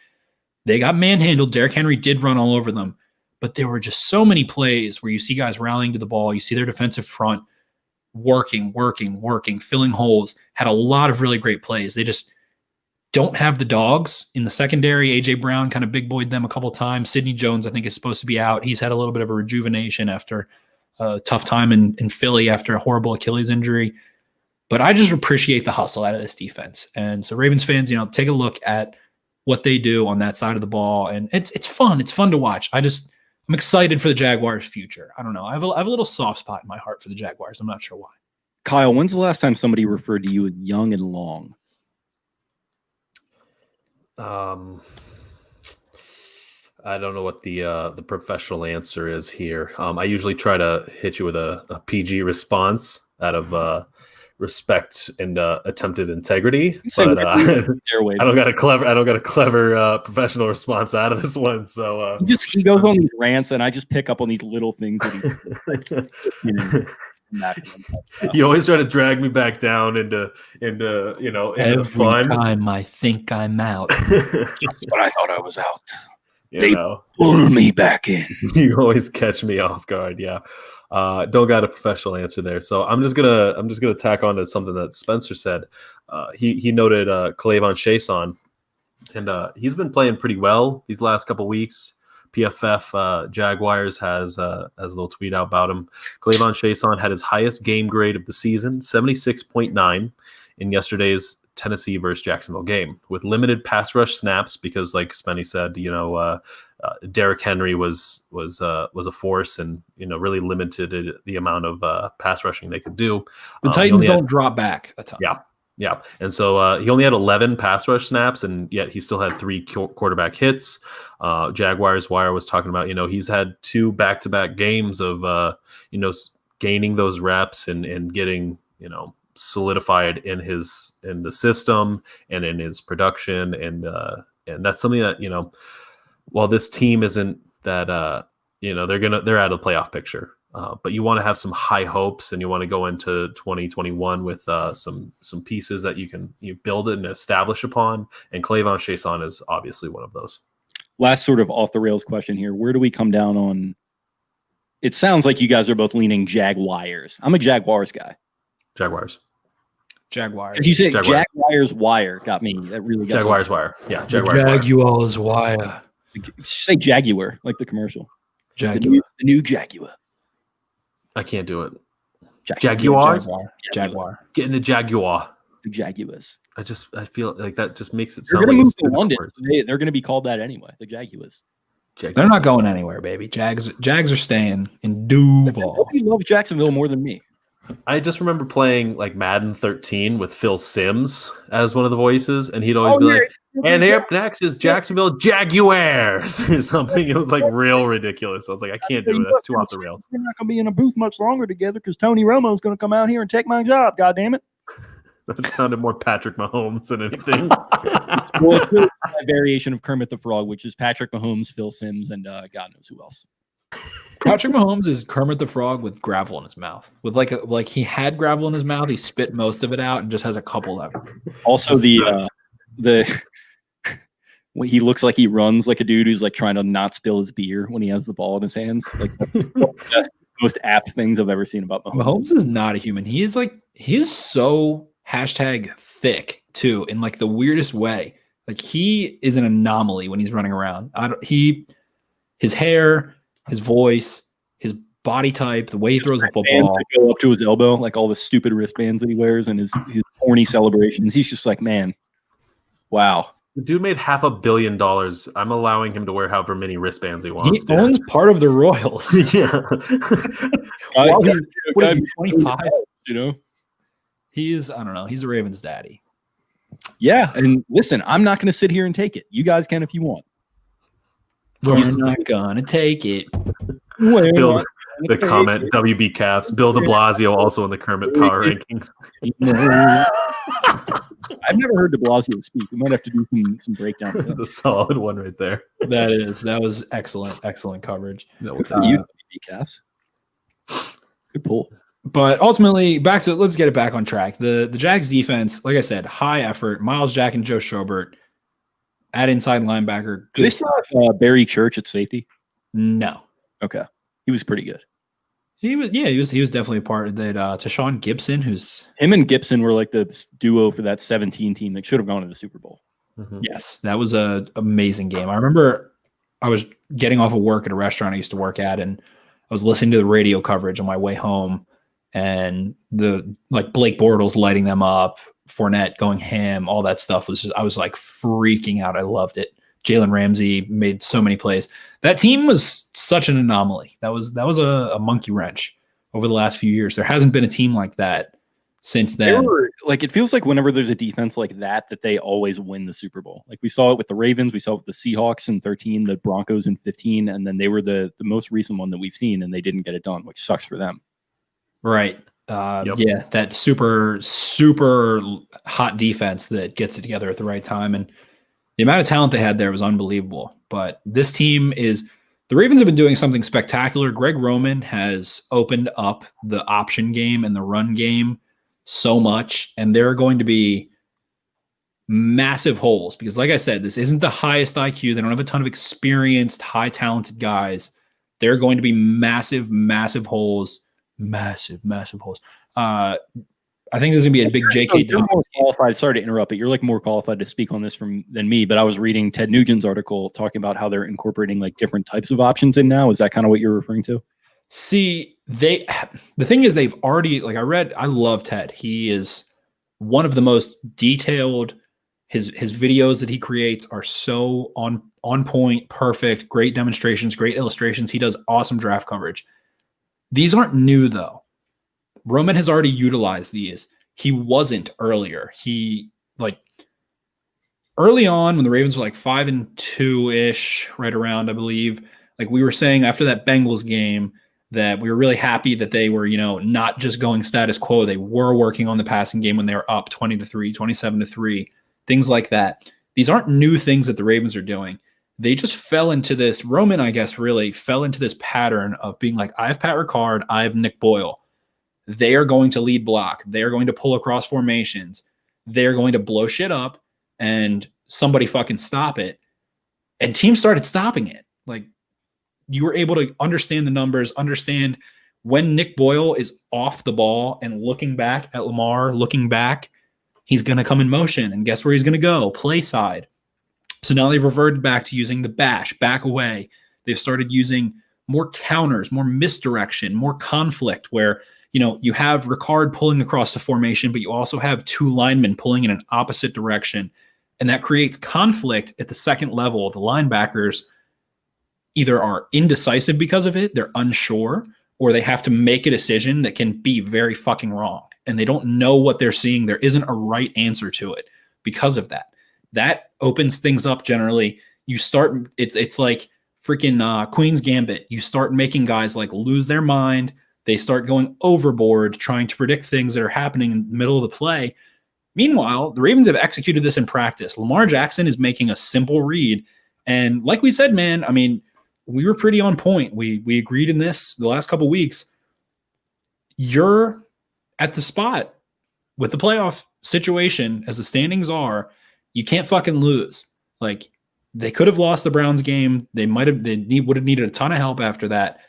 They got manhandled. Derrick Henry did run all over them, but there were just so many plays where you see guys rallying to the ball. You see their defensive front working, filling holes, had a lot of really great plays. They just don't have the dogs in the secondary. A.J. Brown kind of big boyed them a couple times. Sidney Jones, I think, is supposed to be out. He's had a little bit of a rejuvenation after a tough time in Philly after a horrible Achilles injury. But I just appreciate the hustle out of this defense. And so Ravens fans, take a look at what they do on that side of the ball. And it's fun. It's fun to watch. I'm excited for the Jaguars' future. I don't know. I have a little soft spot in my heart for the Jaguars. I'm not sure why. Kyle, when's the last time somebody referred to you as young and long? I don't know what the professional answer is here. I usually try to hit you with a PG response out of respect and attempted integrity, but I don't got a clever professional response out of this one. So he goes on these rants, and I just pick up on these little things that you always try to drag me back down into every fun. Time I think I'm out. Just when I thought I was out, they pull me back in. You always catch me off guard. Yeah. Don't got a professional answer there. So I'm just gonna tack on to something that Spencer said. He noted K'Lavon Chaisson, and he's been playing pretty well these last couple weeks. PFF Jaguars has a little tweet out about him. K'Lavon Chaisson had his highest game grade of the season, 76.9, in yesterday's Tennessee versus Jacksonville game, with limited pass rush snaps because, like Spenny said, Derrick Henry was a force and really limited the amount of pass rushing they could do. The Titans don't drop back a ton. Yeah. And so he only had 11 pass rush snaps, and yet he still had 3 quarterback hits. Jaguars Wire was talking about, he's had 2 back-to-back games of, gaining those reps and getting, solidified in the system and in his production. And that's something that, while this team isn't that, they're out of the playoff picture. But you want to have some high hopes, and you want to go into 2021 with some pieces that you build it and establish upon. And K'Lavon Chaisson is obviously one of those. Last sort of off the rails question here: where do we come down on? It sounds like you guys are both leaning Jaguars. I'm a Jaguars guy. Jaguars. If you say Jaguars Wire, got me. That really got Jaguars me. Wire. Yeah, Jaguars Wire. Jaguars Wire. Say Jaguar, like the commercial. Jaguar. The new Jaguar. I can't do it. Jaguars? Jaguar. Get in the Jaguar. The Jaguars. I feel like that just makes it They're sound going like to move to London. They're going to be called that anyway. The Jaguars. They're not going anywhere, baby. Jags are staying in Duval. He loves Jacksonville more than me. I just remember playing like Madden 13 with Phil Simms as one of the voices, and he'd always be like, and here next is Jacksonville Jaguars or something. It was like real ridiculous. I was like, I can't do it. That's too off the rails. We're not going to be in a booth much longer together because Tony Romo's going to come out here and take my job. God damn it. That sounded more Patrick Mahomes than anything. Well, it's really a variation of Kermit the Frog, which is Patrick Mahomes, Phil Simms, and God knows who else. Patrick Mahomes is Kermit the Frog with gravel in his mouth. With like he had gravel in his mouth, he spit most of it out and just has a couple left. Also, when he looks like he runs like a dude who's like trying to not spill his beer when he has the ball in his hands. Like that's the most apt things I've ever seen about Mahomes. Mahomes is not a human. He is so #thick too, in like the weirdest way. Like he is an anomaly when he's running around. His hair, his voice, his body type, the way he throws a football. That go up to his elbow, like all the stupid wristbands that he wears and his horny celebrations. He's just like, man, wow. The dude made $500 million. I'm allowing him to wear however many wristbands he wants. He owns part of the Royals. Yeah. What is he, 25? You know? He's a Ravens daddy. Yeah, and listen, I'm not going to sit here and take it. You guys can if you want. We're not going to take it. the comment WB Caps. Bill de Blasio also in the Kermit Power Rankings. I've never heard de Blasio speak. We might have to do some breakdown. The solid one right there. That was excellent coverage. Good for you, WB Caps. Good pull. But ultimately, let's get it back on track. The Jags defense, like I said, high effort. Miles Jack and Joe Schobert at inside linebacker. Do they still have Barry Church at safety? No. Okay. He was pretty good. He was definitely a part of that. To Sean Gibson, him and Gibson were like the duo for that 17 team that should have gone to the Super Bowl. Mm-hmm. Yes, that was an amazing game. I remember I was getting off of work at a restaurant I used to work at, and I was listening to the radio coverage on my way home, and Blake Bortles lighting them up, Fournette going ham, all that stuff I was like freaking out. I loved it. Jalen Ramsey made so many plays. That team was such an anomaly. That was a monkey wrench over the last few years. There hasn't been a team like that since then. It feels like whenever there's a defense like that they always win the Super Bowl. Like we saw it with the Ravens, we saw it with the Seahawks in 13, the Broncos in 15, and then they were the most recent one that we've seen, and they didn't get it done, which sucks for them. Right. Yep. Yeah, that super, super hot defense that gets it together at the right time. And the amount of talent they had there was unbelievable. But this team the Ravens have been doing something spectacular. Greg Roman has opened up the option game and the run game so much, and there are going to be massive holes because, like I said, this isn't the highest IQ. They don't have a ton of experienced, high talented guys. There are going to be massive, massive holes. Massive holes. I think there's gonna be a big JK. You're more qualified. Sorry to interrupt, but you're like more qualified to speak on this than me. But I was reading Ted Nugent's article talking about how they're incorporating like different types of options in now. Is that kind of what you're referring to? See, the thing is they've already I love Ted. He is one of the most detailed. His videos that he creates are so on point, perfect, great demonstrations, great illustrations. He does awesome draft coverage. These aren't new though. Roman has already utilized these. He wasn't earlier. Early on when the Ravens were like 5-2-ish, right around, I believe, like we were saying after that Bengals game that we were really happy that they were, not just going status quo. They were working on the passing game when they were up 20-3, 27-3, things like that. These aren't new things that the Ravens are doing. They just fell into this. Roman, I guess, really fell into this pattern of being like, I have Pat Ricard, I have Nick Boyle. They are going to lead block. They are going to pull across formations. They're going to blow shit up and somebody fucking stop it. And teams started stopping it. Like you were able to understand the numbers, understand when Nick Boyle is off the ball and looking back at Lamar, looking back, he's going to come in motion. And guess where he's going to go? Play side. So now they've reverted back to using the bash, back away. They've started using more counters, more misdirection, more conflict where you have Ricard pulling across the formation, but you also have two linemen pulling in an opposite direction. And that creates conflict at the second level. The linebackers either are indecisive because of it, they're unsure, or they have to make a decision that can be very fucking wrong. And they don't know what they're seeing. There isn't a right answer to it because of that. That opens things up generally. You start, it's like freaking Queen's Gambit. You start making guys like lose their mind. They start going overboard, trying to predict things that are happening in the middle of the play. Meanwhile, the Ravens have executed this in practice. Lamar Jackson is making a simple read. And like we said, man, I mean, we were pretty on point. We agreed in this the last couple of weeks. You're at the spot with the playoff situation as the standings are. You can't fucking lose. Like they could have lost the Browns game. They would have needed a ton of help after that.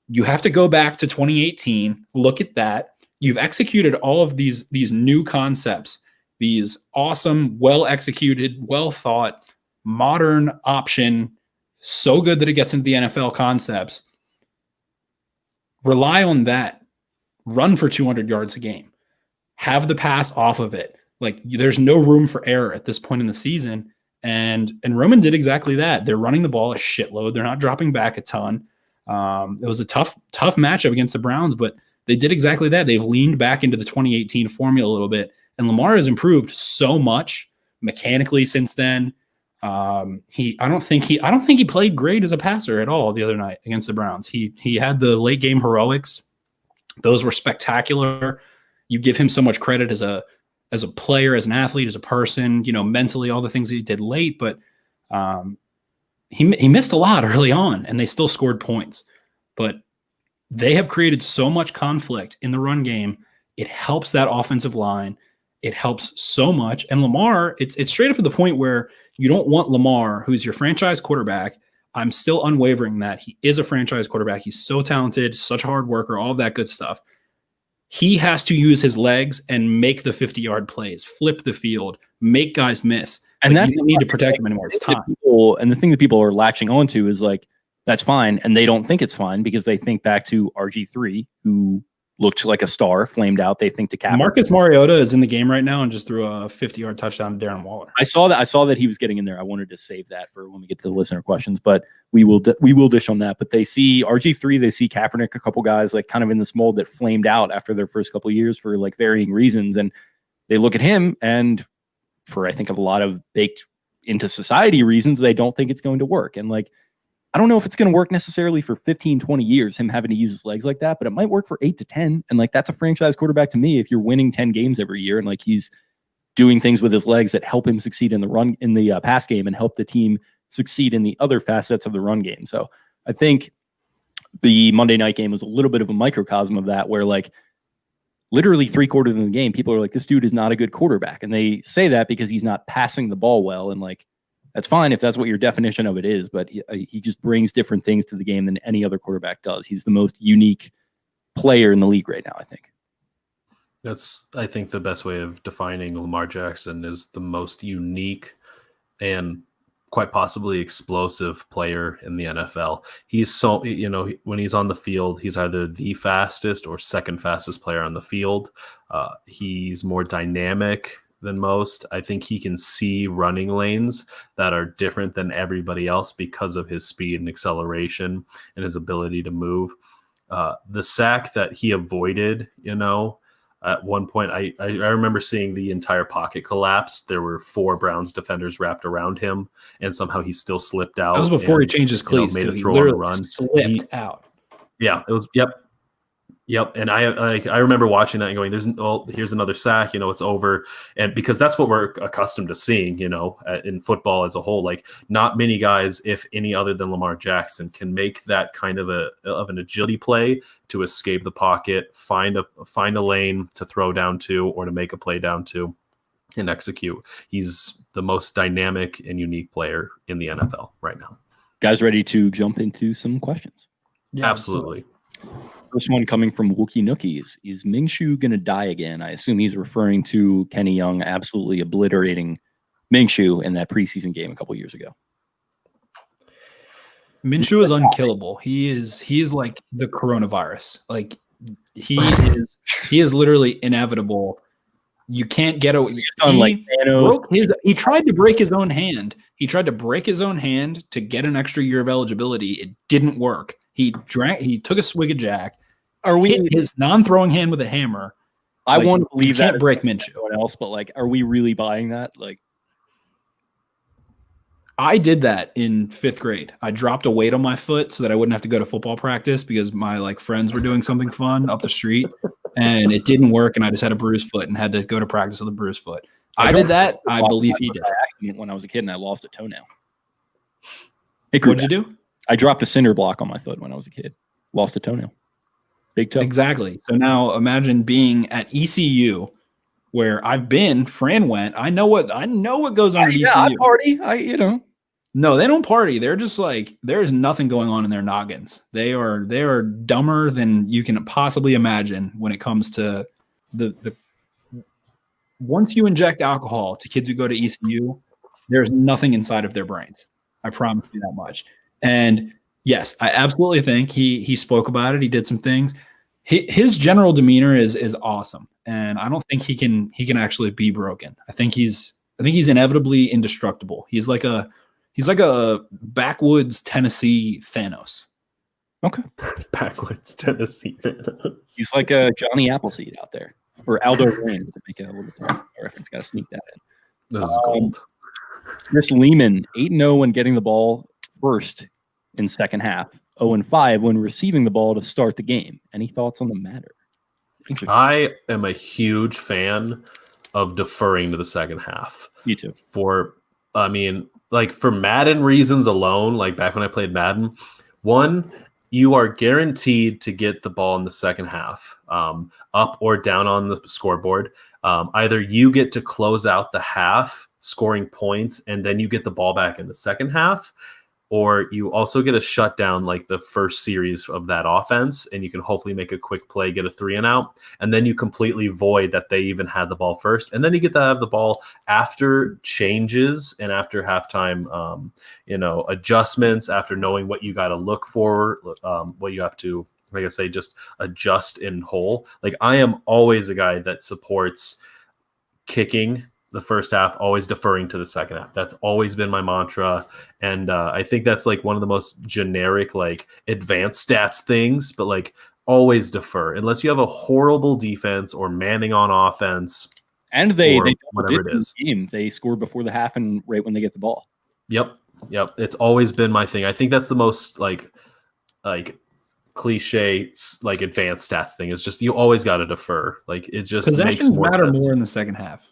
You have to go back to 2018, look at that. You've executed all of these new concepts, these awesome, well-executed, well-thought, modern option, so good that it gets into the NFL concepts. Rely on that. Run for 200 yards a game. Have the pass off of it. Like there's no room for error at this point in the season. And Roman did exactly that. They're running the ball a shitload. They're not dropping back a ton. It was a tough matchup against the Browns, but they did exactly that. They've leaned back into the 2018 formula a little bit, and Lamar has improved so much mechanically since then. I don't think he played great as a passer at all the other night against the Browns. He had the late game heroics. Those were spectacular. You give him so much credit as a player, as an athlete, as a person, mentally, all the things that he did late, but he missed a lot early on and they still scored points. But they have created so much conflict in the run game. It helps that offensive line. It helps so much. And Lamar, it's straight up to the point where you don't want Lamar, who's your franchise quarterback. I'm still unwavering that he is a franchise quarterback. He's so talented, such a hard worker, all of that good stuff. He has to use his legs and make the 50-yard plays, flip the field, make guys miss. And that's you don't need to protect him anymore. It's time. And the thing that people are latching onto is like, that's fine. And they don't think it's fine because they think back to RG3, who looked like a star, flamed out. They think to Cap. Marcus Mariota is in the game right now and just threw a 50-yard touchdown to Darren Waller. I saw that he was getting in there. I wanted to save that for when we get to the listener questions, but we will dish on that. But they see RG3, they see Kaepernick, a couple guys like kind of in this mold that flamed out after their first couple of years for like varying reasons. And they look at him and for, I think, of a lot of baked into society reasons, they don't think it's going to work. And like, I don't know if it's going to work necessarily for 15, 20 years, him having to use his legs like that, but it might work for 8 to 10. And like, that's a franchise quarterback to me. If you're winning 10 games every year and like he's doing things with his legs that help him succeed in the pass game and help the team succeed in the other facets of the run game. So I think the Monday night game was a little bit of a microcosm of that, where like literally 3/4 of the game, people are like, this dude is not a good quarterback. And they say that because he's not passing the ball well. And like, that's fine if that's what your definition of it is, but he just brings different things to the game than any other quarterback does. He's the most unique player in the league right now, I think. That's, I think, the best way of defining Lamar Jackson is the most unique and quite possibly explosive player in the NFL. He's so, when he's on the field, he's either the fastest or second fastest player on the field. He's more dynamic than most. I think he can see running lanes that are different than everybody else because of his speed and acceleration and his ability to move. The sack that he avoided, at one point, I remember seeing the entire pocket collapse. There were 4 Browns defenders wrapped around him, and somehow he still slipped out. That was before he changed his cleats. Made a He throw on the literally run. Slipped out. Yeah, it was. Yep. And I remember watching that and going, here's another sack, it's over. And because that's what we're accustomed to seeing, in football as a whole. Like, not many guys, if any other than Lamar Jackson, can make that kind of an agility play to escape the pocket, find a lane to throw down to or to make a play down to and execute. He's the most dynamic and unique player in the NFL right now. Guys, ready to jump into some questions? Yeah, absolutely. First one coming from Wookie Nookies. Is Minshew going to die again? I assume he's referring to Kenny Young absolutely obliterating Minshew in that preseason game a couple years ago. Minshew is unkillable. He is like the coronavirus. Like he is literally inevitable. You can't get away. He tried to break his own hand. He tried to break his own hand to get an extra year of eligibility. It didn't work. He took a swig of Jack. Hit his non-throwing hand with a hammer. I want to believe that can't break Minshew. Everyone else, but like, are we really buying that? Like, I did that in 5th grade. I dropped a weight on my foot so that I wouldn't have to go to football practice because my friends were doing something fun up the street, and it didn't work, and I just had a bruised foot and had to go to practice with a bruised foot. I did that. I believe he did. Accident when I was a kid, and I lost a toenail. What'd you do? I dropped a cinder block on my foot when I was a kid. Lost a toenail. Big toe. Exactly. So now imagine being at ECU, where I've been. Fran went. I know what goes on at ECU. I party. No, they don't party. They're just like, there's nothing going on in their noggins. They are dumber than you can possibly imagine when it comes to the once you inject alcohol to kids who go to ECU, there's nothing inside of their brains. I promise you that much. And yes, I absolutely think he spoke about it. He did some things. His general demeanor is awesome, and I don't think he can actually be broken. I think he's inevitably indestructible. He's like a backwoods Tennessee Thanos. Okay, backwoods Tennessee Thanos. He's like a Johnny Appleseed out there, or Aldo Rain to make a little reference. Got to sneak that in. This is gold. Chris Lehman, 8-0 when getting the ball first in second half. 0-5 when receiving the ball to start the game. Any thoughts on the matter? I am a huge fan of deferring to the second half. Me too. For Madden reasons alone, like back when I played Madden, one, you are guaranteed to get the ball in the second half, up or down on the scoreboard. Either you get to close out the half scoring points and then you get the ball back in the second half, or you also get a shutdown like the first series of that offense, and you can hopefully make a quick play, get a 3-and-out, and then you completely void that they even had the ball first. And then you get to have the ball after changes and after halftime, adjustments, after knowing what you got to look for, what you have to, like I say, just adjust in whole. Like, I am always a guy that supports kicking the first half, always deferring to the second half. That's always been my mantra. And I think that's like one of the most generic, like advanced stats things, but like always defer unless you have a horrible defense or manning on offense. And they whatever it is. Game. They scored before the half and right when they get the ball. Yep. It's always been my thing. I think that's the most like cliche, like advanced stats thing. It's just, you always got to defer. Like, it just possessions makes more matter sense. more in the second half.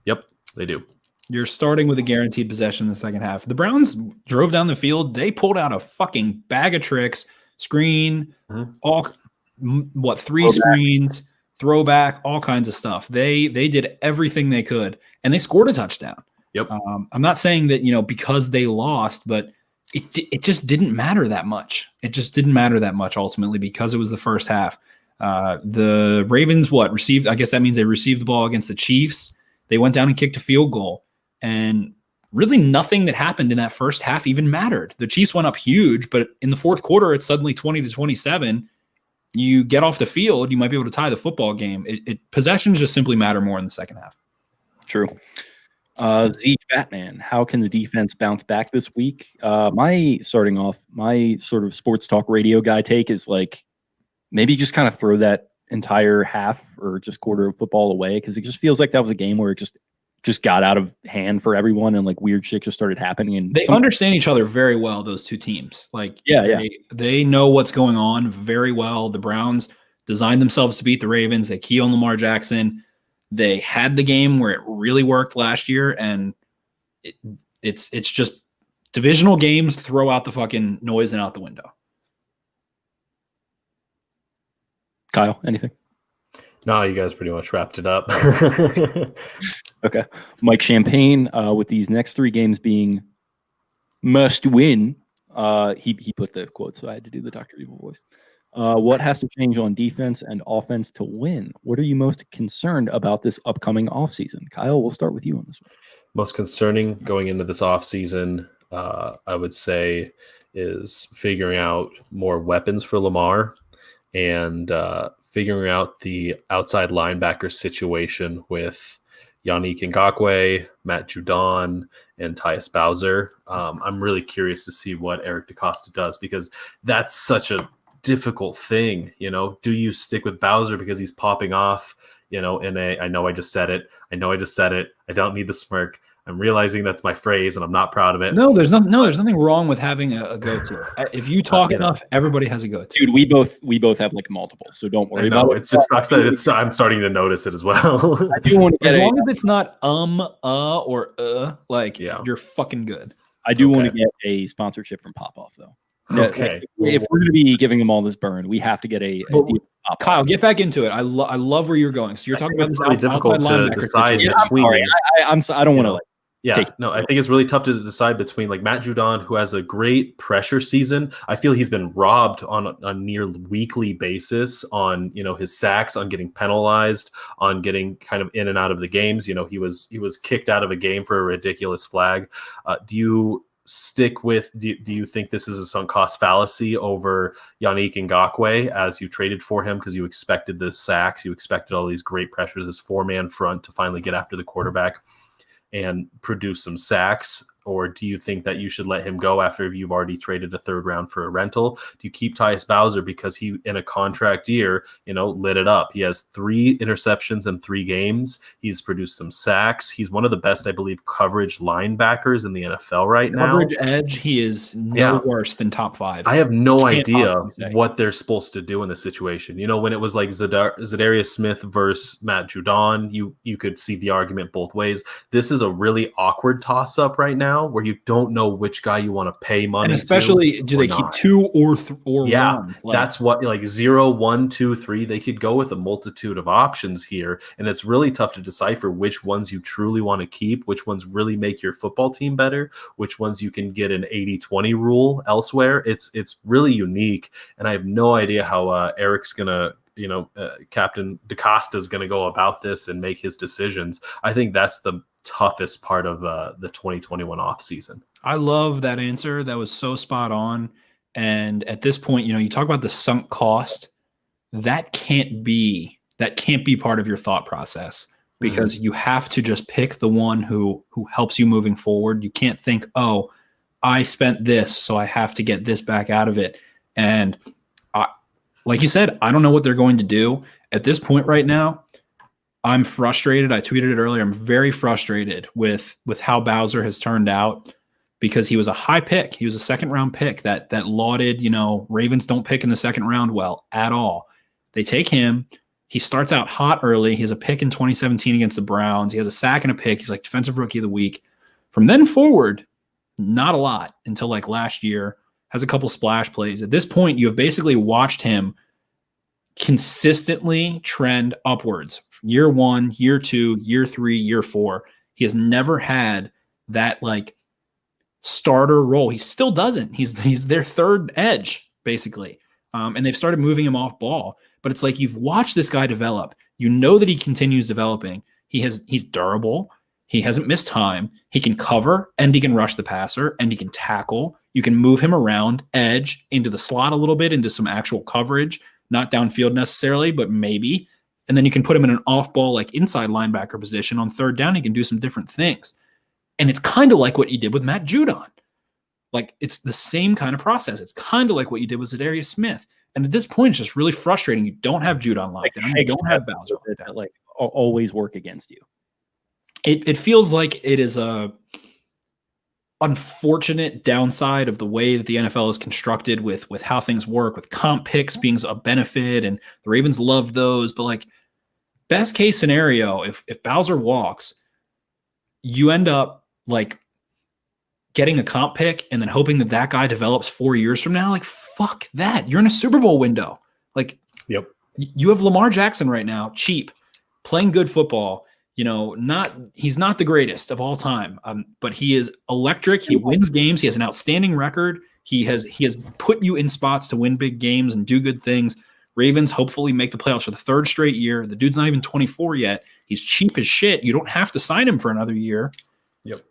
Yep, they do. You're starting with a guaranteed possession in the second half. The Browns drove down the field. They pulled out a fucking bag of tricks, screen, three screens, throwback, all kinds of stuff. They did everything they could, and they scored a touchdown. Yep. I'm not saying that, because they lost, but it just didn't matter that much. It just didn't matter that much ultimately because it was the first half. The Ravens received? I guess that means they received the ball against the Chiefs. They went down and kicked a field goal, and really nothing that happened in that first half even mattered. The Chiefs went up huge, but in the fourth quarter, it's suddenly 20-27. You get off the field, you might be able to tie the football game. Possessions just simply matter more in the second half. True. Zeke Batman, how can the defense bounce back this week? My sort of sports talk radio guy take is like maybe just kind of throw that entire half or just quarter of football away, because it just feels like that was a game where it just got out of hand for everyone and like weird shit just started happening. And they understand each other very well, those two teams. Like, they know what's going on very well. The Browns designed themselves to beat the Ravens. They key on Lamar Jackson. They had the game where it really worked last year, and it's just divisional games, throw out the fucking noise and out the window. Kyle, anything? No, you guys pretty much wrapped it up. Okay. Mike Champagne, with these next three games being must win, he put the quote, so I had to do the Dr. Evil voice. What has to change on defense and offense to win? What are you most concerned about this upcoming offseason? Kyle, we'll start with you on this one. Most concerning going into this offseason, I would say, is figuring out more weapons for Lamar and figuring out the outside linebacker situation with Yannick Ngakoue, Matt Judon, and Tyus Bowser. I'm really curious to see what Eric DeCosta does, because that's such a difficult thing. Do you stick with Bowser because he's popping off, I know I just said it. I don't need the smirk. I'm realizing that's my phrase and I'm not proud of it. No, there's nothing wrong with having a go-to. If you talk enough, everybody has a go-to. Dude, we both have like multiple, so don't worry about it. It sucks that I'm starting to notice it as well. I do want to as long as it's not or you're fucking good. I do want to get a sponsorship from Popoff though. Okay. If we're going to be giving them all this burn, we have to get a Kyle, get back into it. I love where you're going. So you're talking about this really difficult to decide between. I don't want to I think it's really tough to decide between like Matt Judon, who has a great pressure season. I feel he's been robbed on a near weekly basis on, his sacks, on getting penalized, on getting kind of in and out of the games. He was kicked out of a game for a ridiculous flag. Do you stick with, do you think this is a sunk cost fallacy over Yannick Ngakoue as you traded for him because you expected the sacks, you expected all these great pressures, this 4-man front to finally get after the quarterback and produce some sacks? or do you think that you should let him go after you've already traded a third round for a rental? Do you keep Tyus Bowser because he, in a contract year, lit it up? He has 3 interceptions in 3 games. He's produced some sacks. He's one of the best, I believe, coverage linebackers in the NFL right now. Coverage edge, he is no worse than top 5. I have no idea what they're supposed to do in this situation. When it was like Zadarius Smith versus Matt Judon, you could see the argument both ways. This is a really awkward toss-up right now where you don't know which guy you want to pay money and especially, do they keep 2 or 1? That's what, 0, 1, 2, 3. They could go with a multitude of options here, and it's really tough to decipher which ones you truly want to keep, which ones really make your football team better, which ones you can get an 80-20 rule elsewhere. It's really unique, and I have no idea how Eric's gonna, Captain DaCosta is gonna go about this and make his decisions. I think that's the toughest part of the 2021 offseason. I love that answer. That was so spot on. And at this point, you talk about the sunk cost. That can't be part of your thought process, because you have to just pick the one who helps you moving forward. You can't think, oh, I spent this, so I have to get this back out of it. And like you said, I don't know what they're going to do. At this point right now, I'm frustrated. I tweeted it earlier. I'm very frustrated with how Bowser has turned out, because he was a high pick. He was a second-round pick that lauded, Ravens don't pick in the second round well at all. They take him. He starts out hot early. He has a pick in 2017 against the Browns. He has a sack and a pick. He's like Defensive Rookie of the Week. From then forward, not a lot until like last year. Has a couple splash plays. At this point, you have basically watched him consistently trend upwards. Year 1, year 2, year 3, year 4. He has never had that starter role. He still doesn't. He's their third edge, basically. And they've started moving him off ball. But it's like, you've watched this guy develop. You know that he continues developing. He's durable. He hasn't missed time. He can cover, and he can rush the passer, and he can tackle. You can move him around, edge, into the slot a little bit, into some actual coverage, not downfield necessarily, but maybe. And then you can put him in an off-ball, inside linebacker position on third down. He can do some different things. And it's kind of like what you did with Matt Judon. It's the same kind of process. It's kind of like what you did with Zadarius Smith. And at this point, it's just really frustrating. You don't have Judon locked down. You don't have Bowser that always work against you. It feels like it is a unfortunate downside of the way that the NFL is constructed with how things work, with comp picks being a benefit, and the Ravens love those. But best case scenario, if Bowser walks, you end up getting a comp pick and then hoping that guy develops 4 years from now. Fuck that. You're in a Super Bowl window. Yep. You have Lamar Jackson right now, cheap, playing good football. He's not the greatest of all time, but he is electric. He wins games. He has an outstanding record. He has put you in spots to win big games and do good things. Ravens hopefully make the playoffs for the 3rd straight year. The dude's not even 24 yet. He's cheap as shit. You don't have to sign him for another year. Yep.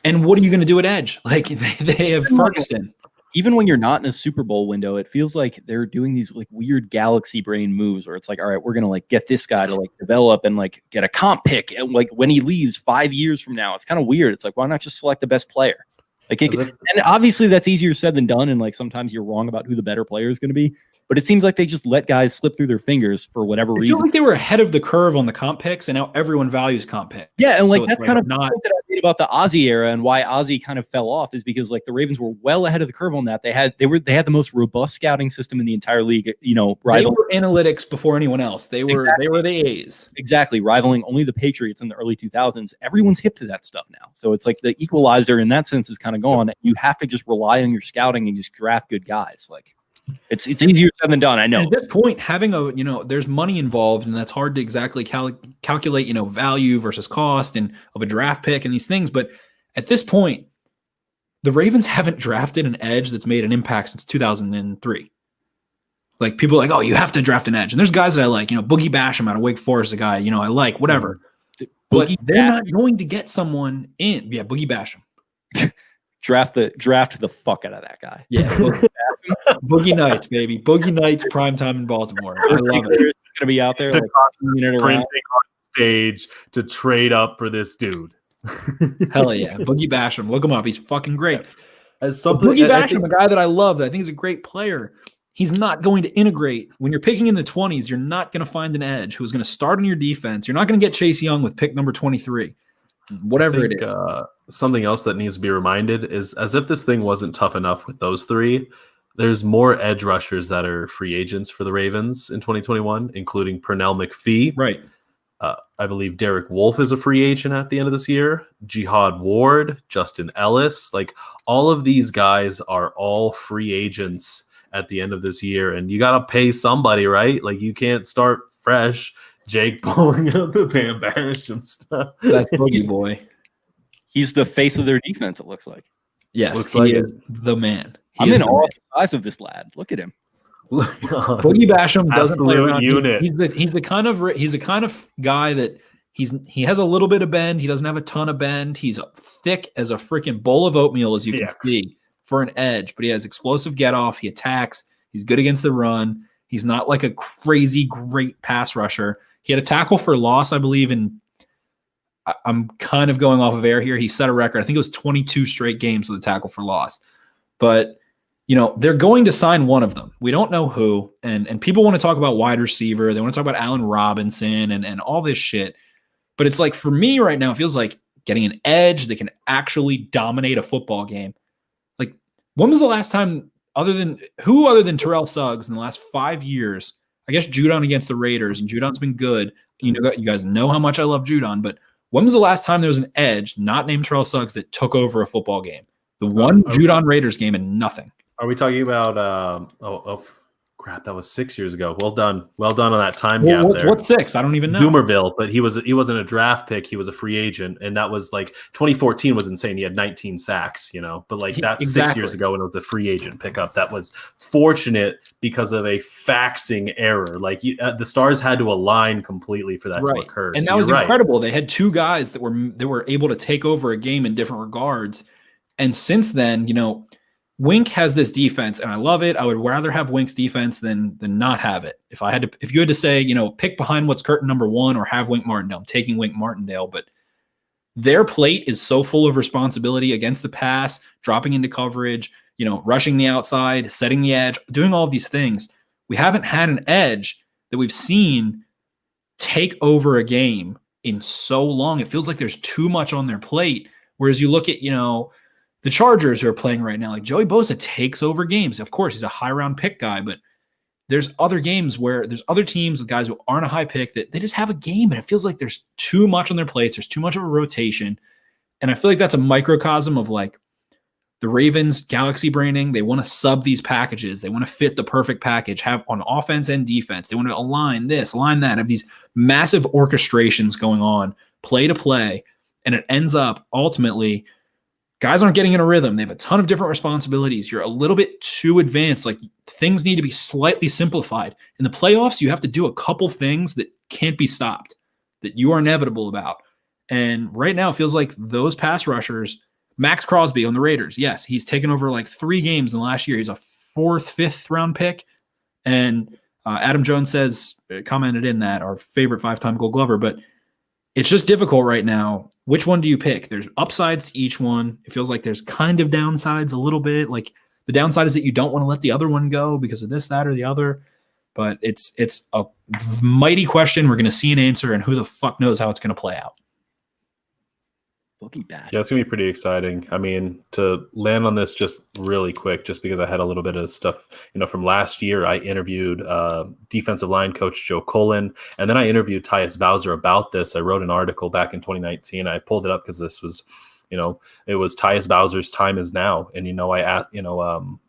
And what are you going to do at edge? They have Ferguson. Even when you're not in a Super Bowl window, it feels like they're doing these weird galaxy brain moves where it's all right, we're going to get this guy to develop and get a comp pick. And when he leaves 5 years from now, it's kind of weird. It's why not just select the best player? And obviously that's easier said than done. And sometimes you're wrong about who the better player is going to be. But it seems like they just let guys slip through their fingers for whatever reason. I feel like they were ahead of the curve on the comp picks, and now everyone values comp picks. Yeah, and that's kind of not that I made about the Ozzie era and why Ozzie kind of fell off is because the Ravens were well ahead of the curve on that. They had the most robust scouting system in the entire league. Rivaling. They were analytics before anyone else. They were the A's. Exactly, rivaling only the Patriots in the early 2000s. Everyone's hip to that stuff now, so it's the equalizer in that sense is kind of gone. You have to just rely on your scouting and just draft good guys. It's easier said than done. I know. And at this point, having there's money involved, and that's hard to exactly calculate, value versus cost and of a draft pick and these things. But at this point, the Ravens haven't drafted an edge that's made an impact since 2003. People are oh, you have to draft an edge. And there's guys that I like, Boogie Basham out of Wake Forest, a guy, I like, whatever. But they're not going to get someone in. Yeah, Boogie Basham. Draft the fuck out of that guy. Yeah. Boogie Nights, baby. Boogie Nights, primetime in Baltimore. I love it. Going to be out there sprinting on stage to trade up for this dude. Hell yeah. Boogie Basham. Look him up. He's fucking great. As But something, Boogie I Basham, think- a guy that I love, that I think is a great player, he's not going to integrate. When you're picking in the 20s, you're not going to find an edge who's going to start on your defense. You're not going to get Chase Young with pick number 23, whatever it is. Something else that needs to be reminded is, as if this thing wasn't tough enough with those three, there's more edge rushers that are free agents for the Ravens in 2021, including Pernell McPhee. Right. I believe Derek Wolfe is a free agent at the end of this year. Jihad Ward, Justin Ellis, like all of these guys are all free agents at the end of this year, and you got to pay somebody, right? Like you can't start fresh. Jake pulling out the Bam Basham stuff. That's Boogie Boy. He's the face of their defense, it looks like. Yes, Looks he like is the man. He I'm is in the awe man. of the size of this lad. Look at him. Boogie Basham doesn't play Absolute around. unit. He's the kind of guy that he has a little bit of bend. He doesn't have a ton of bend. He's thick as a freaking bowl of oatmeal, as you can see, for an edge. But he has explosive get off. He attacks. He's good against the run. He's not like a crazy great pass rusher. He had a tackle for loss, I believe, in I'm kind of going off of air here. He set a record. I think it was 22 straight games with a tackle for loss. But they're going to sign one of them. We don't know who. And people want to talk about wide receiver. They want to talk about Allen Robinson and all this shit. But it's like, for me right now, it feels like getting an edge that can actually dominate a football game. Like, when was the last time, other than Terrell Suggs in the last 5 years? I guess Judon against the Raiders, and Judon's been good. You guys know how much I love Judon, but when was the last time there was an edge not named Terrell Suggs that took over a football game? The one Judon Raiders game and nothing. Are we talking about? Crap! That was 6 years ago. Well done on that time gap there. What's 6? I don't even know. Doomerville, but he wasn't a draft pick. He was a free agent, and that was like 2014 was insane. He had 19 sacks, but like that's Exactly. 6 years ago when it was a free agent pickup. That was fortunate because of a faxing error. Like the stars had to align completely for that to occur. And so that was you're incredible. They had two guys that were able to take over a game in different regards. And since then, Wink has this defense, and I love it. I would rather have Wink's defense than not have it. If you had to say, pick behind what's curtain number one or have Wink Martindale, I'm taking Wink Martindale. But their plate is so full of responsibility against the pass, dropping into coverage, rushing the outside, setting the edge, doing all of these things. We haven't had an edge that we've seen take over a game in so long. It feels like there's too much on their plate. Whereas you look at, the Chargers who are playing right now, like Joey Bosa takes over games. Of course, he's a high round pick guy, but there's other games where there's other teams with guys who aren't a high pick that they just have a game, and it feels like there's too much on their plates. There's too much of a rotation. And I feel like that's a microcosm of like the Ravens galaxy braining. They want to sub these packages. They want to fit the perfect package, have on offense and defense. They want to align this, align that, have these massive orchestrations going on, play to play. And it ends up ultimately guys aren't getting in a rhythm. They have a ton of different responsibilities. You're a little bit too advanced. Like things need to be slightly simplified. In the playoffs, you have to do a couple things that can't be stopped, that you are inevitable about. And right now it feels like those pass rushers, Max Crosby on the Raiders, yes, he's taken over like 3 games in the last year. He's a 4th, 5th round pick. And Adam Jones commented in that, our favorite 5-time Gold Glover, but it's just difficult right now. Which one do you pick? There's upsides to each one. It feels like there's kind of downsides a little bit. Like the downside is that you don't want to let the other one go because of this, that, or the other. But it's a mighty question. We're going to see an answer, and who the fuck knows how it's going to play out. Boogie Bash. Yeah, it's gonna be pretty exciting. I mean, to land on this just really quick, just because I had a little bit of stuff, from last year. I interviewed defensive line coach Joe Cullen, and then I interviewed Tyus Bowser about this. I wrote an article back in 2019. I pulled it up because this was, it was Tyus Bowser's time is now. And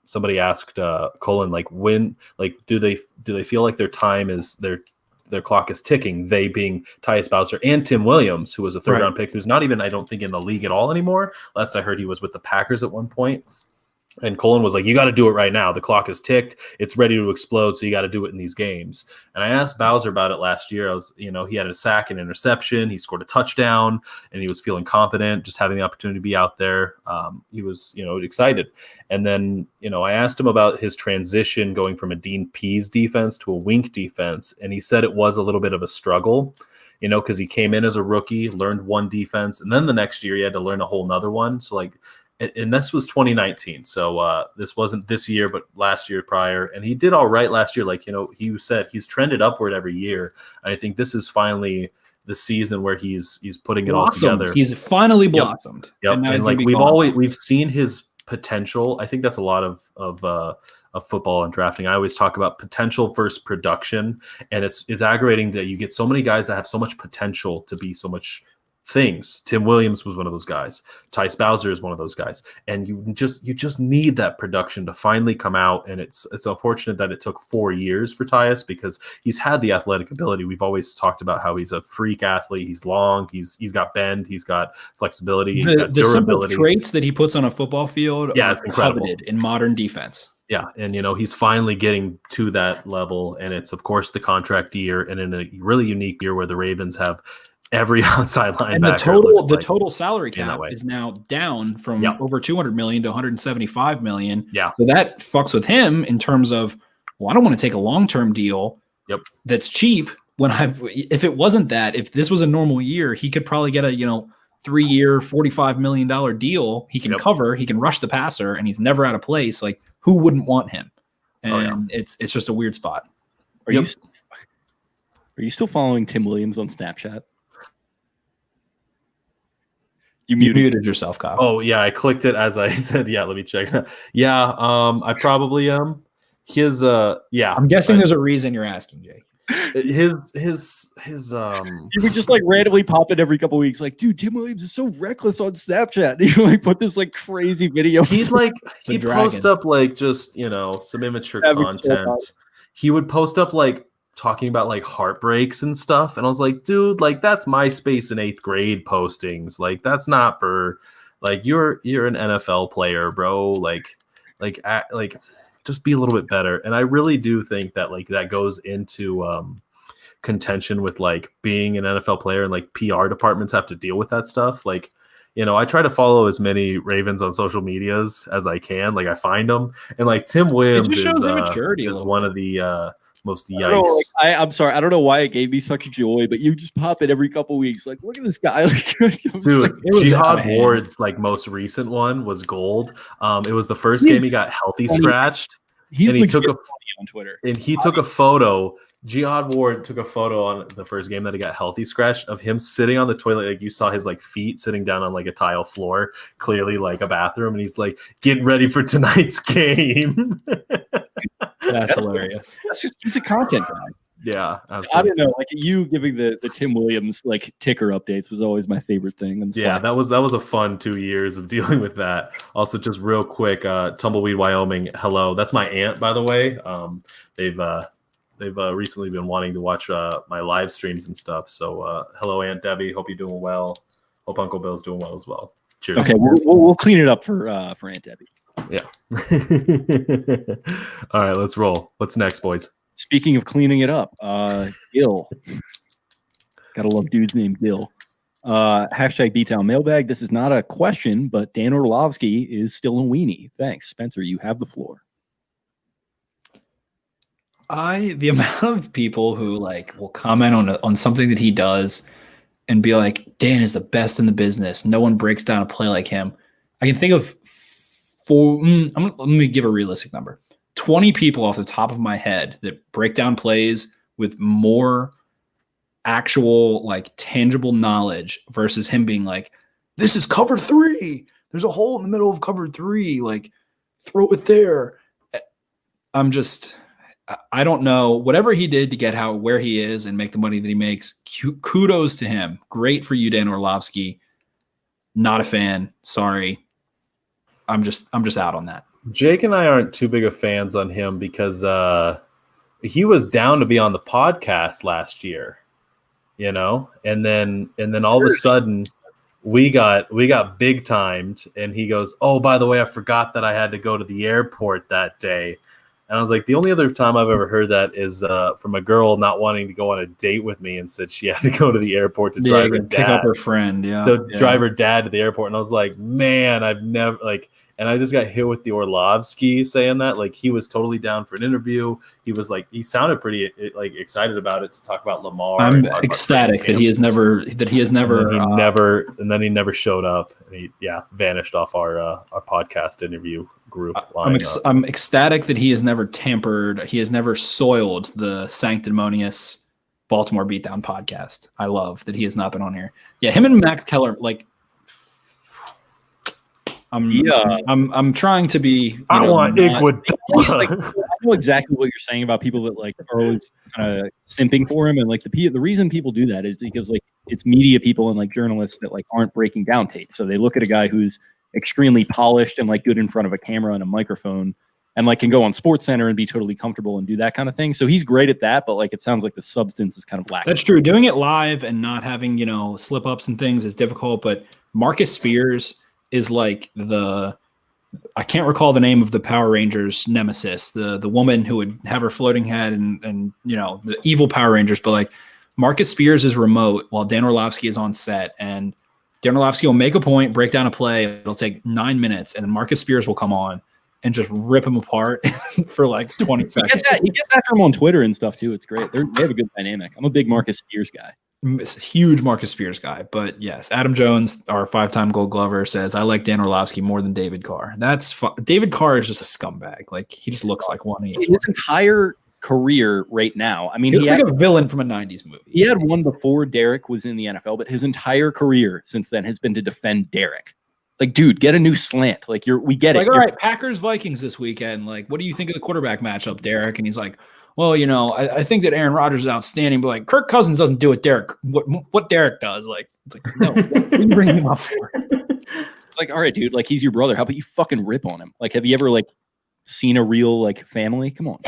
somebody asked Cullen, like, when, like, do they feel like their time is their clock is ticking, they being Tyus Bowser and Tim Williams, who was a 3rd round pick, who's not even, I don't think, in the league at all anymore. Last I heard, he was with the Packers at one point. And Cullen was like, you got to do it right now. The clock is ticked. It's ready to explode. So you got to do it in these games. And I asked Bowser about it last year. He had a sack and interception. He scored a touchdown and he was feeling confident, just having the opportunity to be out there. He was, excited. And then, I asked him about his transition going from a Dean Pease defense to a Wink defense. And he said it was a little bit of a struggle. you know, because he came in as a rookie, learned one defense, and then the next year he had to learn a whole nother one. So like, and this was 2019. So this wasn't this year, but last year prior. And he did all right last year. Like, you know, he said he's trended upward every year. And I think this is finally the season where he's putting it all together. He's finally blossomed. Yep. And like we've seen his potential. I think that's a lot of football and drafting. I always talk about potential versus production. And it's aggravating that you get so many guys that have so much potential to be so much things. Tim Williams was one of those guys. Tice Bowser is one of those guys. And you just need that production to finally come out. And it's unfortunate that it took 4 years for Tyus because he's had the athletic ability. We've always talked about how he's a freak athlete. He's long. He's got bend. He's got flexibility. He's got durability. The simple traits that he puts on a football field are it's incredible. Coveted in modern defense. Yeah, and you know he's finally getting to that level, and it's of course the contract year, and in a really unique year where the Ravens have every outside linebacker. And the total salary cap is now down from over 200 million to 175 million. Yeah, so that fucks with him in terms of, well, I don't want to take a long-term deal. That's cheap. If it wasn't that, if this was a normal year, he could probably get a 3-year, $45 million deal. He can cover, he can rush the passer, and he's never out of place. Like, who wouldn't want him? And it's just a weird spot. Are you still following Tim Williams on Snapchat? You muted yourself, Kyle. Oh yeah, I clicked it as I said. Yeah, let me check. Yeah, I probably am. I'm guessing there's a reason you're asking, Jake. His you would just like randomly pop it every couple of weeks, like, dude, Tim Williams is so reckless on Snapchat. You like put this like crazy video. He'd post up like just some immature content. He would post up like talking about like heartbreaks and stuff, and I was like, dude, like that's MySpace in 8th grade postings. Like that's not for like you're an NFL player, bro. Like just be a little bit better. And I really do think that like that goes into contention with like being an NFL player, and like PR departments have to deal with that stuff. Like, I try to follow as many Ravens on social medias as I can. Like I find them, and like Tim Williams is one of the most yikes. I'm sorry, I don't know why it gave me such joy, but you just pop it every couple weeks. Like, look at this guy. Dude, Jihad Ward's like most recent one was gold. It was the first game he got healthy scratched. He took a on Twitter, and he took a photo. Jihad Ward took a photo on the first game that he got healthy scratched of him sitting on the toilet. Like you saw his like feet sitting down on like a tile floor, clearly like a bathroom, and he's like getting ready for tonight's game. That's hilarious. That's just he's a content guy. Yeah, absolutely. I don't know. Like you giving the Tim Williams like ticker updates was always my favorite thing. And yeah, that was a fun 2 years of dealing with that. Also, just real quick, Tumbleweed, Wyoming. Hello, that's my aunt, by the way. They've recently been wanting to watch my live streams and stuff. So hello, Aunt Debbie. Hope you're doing well. Hope Uncle Bill's doing well as well. Cheers. Okay, we'll clean it up for Aunt Debbie. Yeah. All right, let's roll. What's next, boys? Speaking of cleaning it up, Gil. Gotta love dudes named Gil. Hashtag Beatdown Mailbag. This is not a question, but Dan Orlovsky is still a weenie. Thanks. Spencer, you have the floor. The amount of people who like will comment on something that he does and be like, Dan is the best in the business. No one breaks down a play like him. I can think of let me give a realistic number. 20 people off the top of my head that break down plays with more actual like tangible knowledge versus him being like, this is cover 3. There's a hole in the middle of cover 3. Like throw it there. I don't know. Whatever he did to get where he is and make the money that he makes, kudos to him. Great for you, Dan Orlovsky. Not a fan. Sorry. I'm just out on that. Jake and I aren't too big of fans on him because he was down to be on the podcast last year, and then all of a sudden we got big timed, and he goes, oh, by the way, I forgot that I had to go to the airport that day. And I was like, the only other time I've ever heard that is from a girl not wanting to go on a date with me and said she had to go to the airport to drive her dad. Pick up her friend, drive her dad to the airport. And I was like, man, I've never And I just got hit with the Orlovsky saying that. Like, he was totally down for an interview. He was like, he sounded pretty like excited about it to talk about Lamar. I'm ecstatic that he has never and then he never showed up. And he vanished off our podcast interview group. I'm ecstatic that he has never tampered. He has never soiled the sanctimonious Baltimore Beatdown podcast. I love that he has not been on here. Yeah, him and Max Keller, like, I'm trying to be. I want Igwood. Like, I know exactly what you're saying about people that like are always kind of simping for him, and like the reason people do that is because like it's media people and like journalists that like aren't breaking down tape, so they look at a guy who's extremely polished and like good in front of a camera and a microphone, and like can go on SportsCenter and be totally comfortable and do that kind of thing. So he's great at that, but like it sounds like the substance is kind of lacking. That's true. Doing it live and not having slip ups and things is difficult. But Marcus Spears is like I can't recall the name of the Power Rangers nemesis, the woman who would have her floating head and the evil Power Rangers. But like Marcus Spears is remote while Dan Orlovsky is on set, and Dan Orlovsky will make a point, break down a play. It'll take 9 minutes, and then Marcus Spears will come on and just rip him apart for like 20 seconds. He gets after him on Twitter and stuff too. It's great. They have a good dynamic. I'm a big Marcus Spears guy. Huge Marcus Spears guy. But yes, Adam Jones, our 5-time Gold Glover, says, I like Dan Orlovsky more than David Carr. That's David Carr is just a scumbag. Like, he just looks like one. His entire career right now. I mean, he looks like a villain from a 90s movie. He had one before Derek was in the NFL, but his entire career since then has been to defend Derek. Like, dude, get a new slant. Like, we get it. Like, all right, Packers Vikings this weekend. Like, what do you think of the quarterback matchup, Derek? And he's like, well, I think that Aaron Rodgers is outstanding, but like Kirk Cousins doesn't do what Derek does. Like, it's like, no, what are you bringing him up for? It's like, all right, dude, like he's your brother. How about you fucking rip on him? Like, have you ever like seen a real like family? Come on.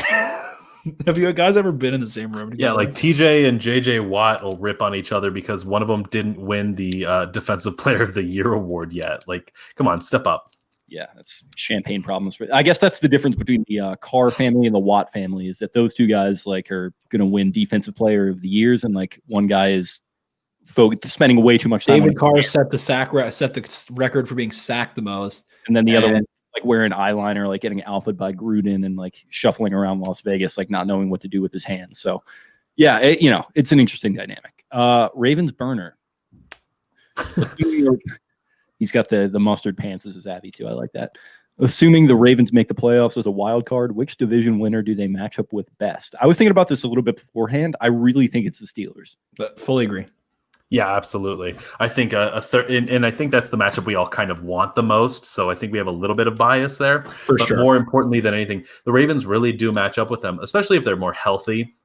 Have you guys ever been in the same room together? Yeah, like TJ and JJ Watt will rip on each other because one of them didn't win the Defensive Player of the Year award yet. Like, come on, step up. Yeah, that's champagne problems. I guess that's the difference between the Carr family and the Watt family is that those two guys like are going to win Defensive Player of the Years, and like one guy is spending way too much time. David Carr set the record for being sacked the most, and then the other one like wearing eyeliner, like getting alphaed by Gruden, and like shuffling around Las Vegas, like not knowing what to do with his hands. So, yeah, it's an interesting dynamic. Ravens burner. He's got the mustard pants as his Abby too. I like that. Assuming the Ravens make the playoffs as a wild card, which division winner do they match up with best? I was thinking about this a little bit beforehand. I really think it's the Steelers. But fully agree. Yeah, absolutely. I think a third, and I think that's the matchup we all kind of want the most. So I think we have a little bit of bias there. For sure. More importantly than anything, the Ravens really do match up with them, especially if they're more healthy.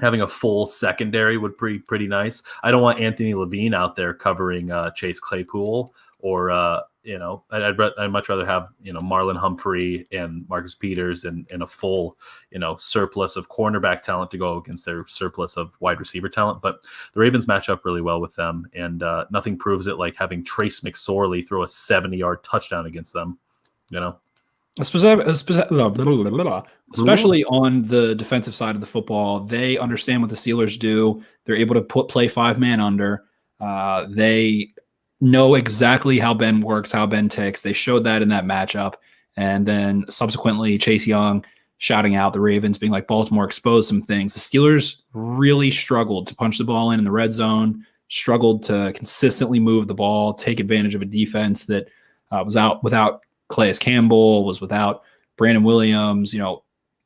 Having a full secondary would be pretty nice. I don't want Anthony Levine out there covering Chase Claypool, or I'd much rather have Marlon Humphrey and Marcus Peters and a full surplus of cornerback talent to go against their surplus of wide receiver talent. But the Ravens match up really well with them, and nothing proves it like having Trace McSorley throw a 70-yard touchdown against them. Especially on the defensive side of the football, they understand what the Steelers do. They're able to play 5-man under. They know exactly how Ben works, how Ben ticks. They showed that in that matchup. And then subsequently, Chase Young shouting out the Ravens, being like, Baltimore exposed some things. The Steelers really struggled to punch the ball in the red zone, struggled to consistently move the ball, take advantage of a defense that was out without Calais Campbell, was without Brandon Williams,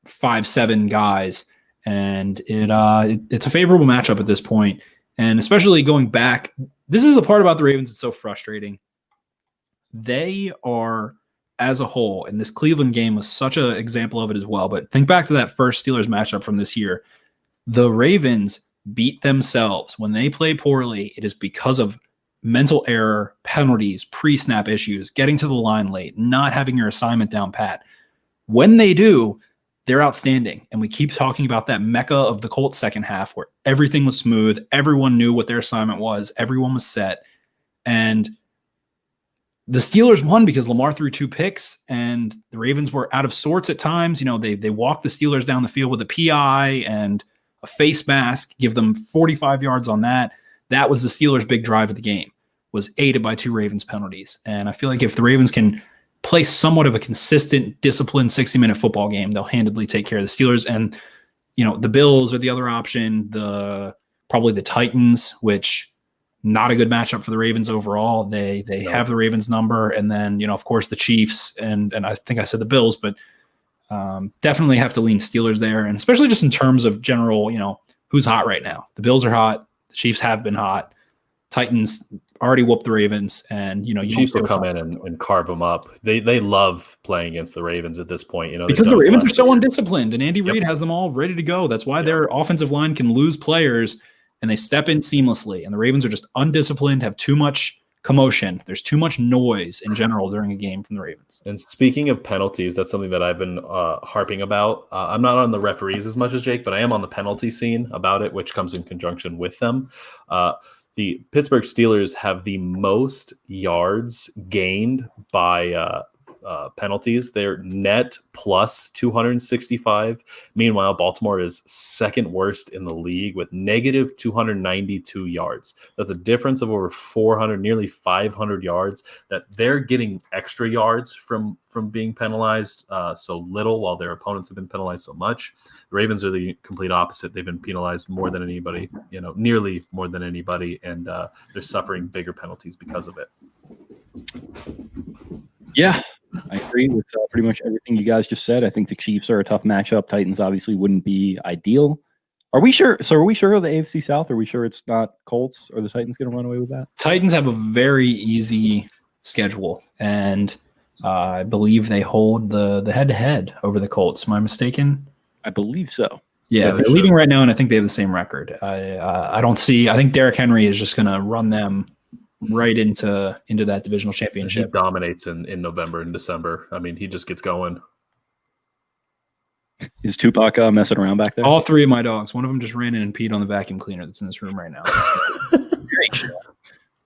5'7" guys. And it's a favorable matchup at this point. And especially going back, this is the part about the Ravens that's so frustrating. They are, as a whole, and this Cleveland game was such an example of it as well, but think back to that first Steelers matchup from this year. The Ravens beat themselves. When they play poorly, it is because of mental error, penalties, pre-snap issues, getting to the line late, not having your assignment down pat. When they do, they're outstanding. And we keep talking about that mecca of the Colts second half where everything was smooth. Everyone knew what their assignment was. Everyone was set. And the Steelers won because Lamar threw 2 picks and the Ravens were out of sorts at times. They walked the Steelers down the field with a PI and a face mask, give them 45 yards on that. That was the Steelers' big drive of the game. was aided by 2 Ravens penalties. And I feel like if the Ravens can play somewhat of a consistent, disciplined 60-minute football game, they'll handedly take care of the Steelers. And, the Bills are the other option, probably the Titans, which not a good matchup for the Ravens overall. They have the Ravens number. And then, of course, the Chiefs and I think I said the Bills, but definitely have to lean Steelers there. And especially just in terms of general, who's hot right now. The Bills are hot. The Chiefs have been hot. Titans already whooped the Ravens, and Chiefs will come in and carve them up. They love playing against the Ravens at this point, because the Ravens are so undisciplined, and Andy Reid has them all ready to go. That's why their offensive line can lose players, and they step in seamlessly. And the Ravens are just undisciplined, have too much commotion. There's too much noise in general during a game from the Ravens. And speaking of penalties, that's something that I've been harping about. I'm not on the referees as much as Jake, but I am on the penalty scene about it, which comes in conjunction with them. The Pittsburgh Steelers have the most yards gained by penalties. They're net plus 265. Meanwhile, Baltimore is second worst in the league with negative 292 yards. That's a difference of over 400, nearly 500 yards that they're getting extra yards from being penalized so little, while their opponents have been penalized so much. The Ravens are the complete opposite. They've been penalized more than anybody, nearly more than anybody, and they're suffering bigger penalties because of it. Yeah, I agree with pretty much everything you guys just said. I think the Chiefs are a tough matchup. Titans obviously wouldn't be ideal. Are we sure? So are we sure of the AFC South? Are we sure it's not Colts? Are the Titans going to run away with that? Titans have a very easy schedule, and I believe they hold the head-to-head over the Colts. Am I mistaken? I believe so. Yeah, they're leading right now, and I think they have the same record. I think Derrick Henry is just going to run them right into that divisional championship. He dominates in November and December. I mean, he just gets going. Is Tupac messing around back there? All 3 of my dogs. One of them just ran in and peed on the vacuum cleaner that's in this room right now. Great show.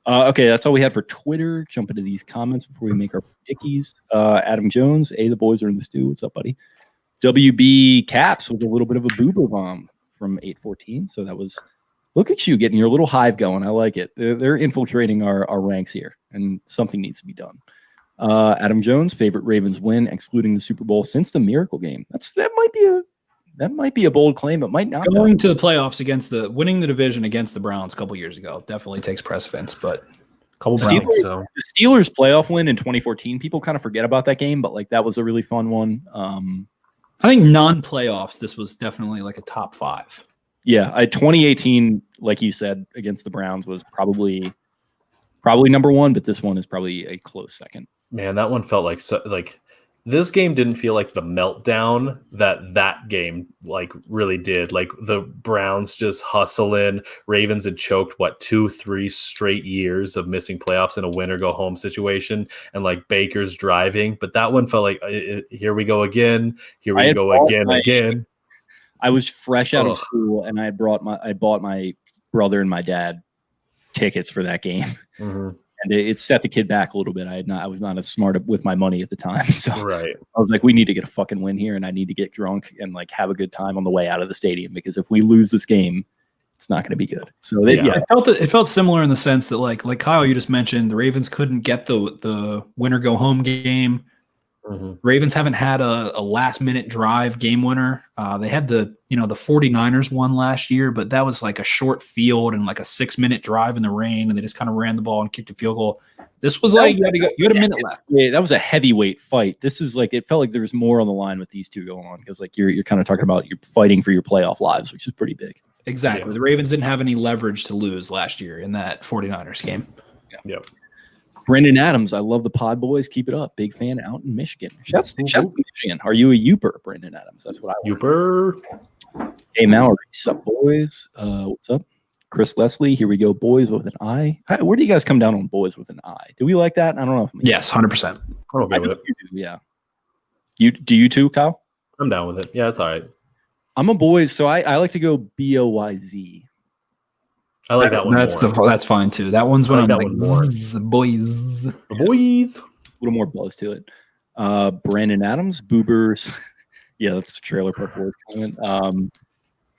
Okay, that's all we had for Twitter. Jump into these comments before we make our predickies. Adam Jones, the boys are in the stew. What's up, buddy? WB Caps with a little bit of a boober bomb from 814. So that was, look at you getting your little hive going. I like it. They're infiltrating our ranks here, and something needs to be done. Adam Jones, favorite Ravens win, excluding the Super Bowl since the Miracle game. That might be a bold claim. It might not. Going to the playoffs winning the division against the Browns a couple years ago definitely takes precedence, but the Steelers playoff win in 2014, people kind of forget about that game, but that was a really fun one. I think non-playoffs, this was definitely like a top 5. Yeah, 2018, like you said, against the Browns was probably number 1, but this one is probably a close second. Man, that one felt like this game didn't feel like the meltdown that game really did. Like the Browns just hustling. Ravens had choked 2-3 straight years of missing playoffs in a win or go home situation, and Baker's driving. But that one felt like here we go again. Here we go again. I was fresh out of school, and I bought my brother and my dad tickets for that game. Mm-hmm. And it set the kid back a little bit. I was not as smart with my money at the time. So right. I was like, we need to get a fucking win here, and I need to get drunk and have a good time on the way out of the stadium, because if we lose this game, it's not going to be good. So it felt similar in the sense that like Kyle, you just mentioned, the Ravens couldn't get the winner go home game. Mm-hmm. Ravens haven't had a last minute drive game winner. They had the 49ers one last year, but that was like a short field and like a 6-minute drive in the rain, and they just kind of ran the ball and kicked a field goal. This was you had a minute left. Yeah, that was a heavyweight fight. This is it felt like there was more on the line with these two going on, because you're kind of talking about you're fighting for your playoff lives, which is pretty big. Exactly. Yeah. The Ravens didn't have any leverage to lose last year in that 49ers game. Yeah. Yep. Brendan Adams, I love the Pod Boys. Keep it up. Big fan out in Michigan. Shouts to Michigan. Are you a Youper, Brendan Adams? That's what I want. Youper. Hey, Mallory. What's up, boys? What's up? Chris Leslie. Here we go. Boys with an I. Where do you guys come down on boys with an I? Do we like that? I don't know. Yes, 100%. I'm okay with it. Yeah. Do you too, Kyle? I'm down with it. Yeah, it's all right. I'm a boys, so I like to go BOYZ. I like that one. That's fine too. That one's when I'm like more. The boys. The boys. A little more buzz to it. Brandon Adams, Boobers. Yeah, that's the Trailer Park Boys comment.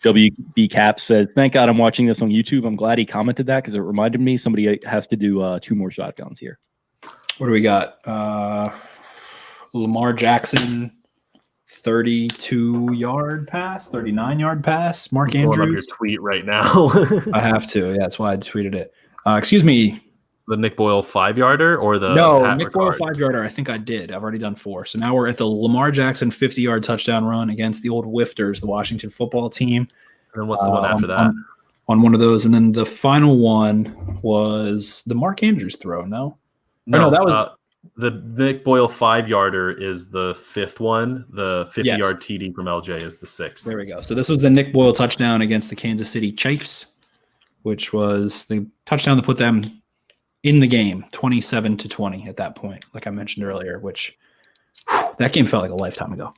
WB Cap says, thank God I'm watching this on YouTube. I'm glad he commented that because it reminded me somebody has to do 2 more shotguns here. What do we got? Lamar Jackson, 32-yard pass, 39-yard pass. Mark I'm pulling up Andrews. your tweet right now. I have to. Yeah, that's why I tweeted it. Excuse me. The Nick Boyle 5-yarder or the Pat Nick Boyle Ricard? 5-yarder. I think I did. I've already done 4. So now we're at the Lamar Jackson 50-yard touchdown run against the old Whifters, the Washington football team. And then what's the one after that? On one of those, and then the final one was the Mark Andrews throw. No, that was the Nick Boyle 5-yarder is the 5th one. The 50-yard TD from LJ is the 6th. There we go. So this was the Nick Boyle touchdown against the Kansas City Chiefs, which was the touchdown that put them in the game, 27-20 at that point, like I mentioned earlier, which that game felt like a lifetime ago.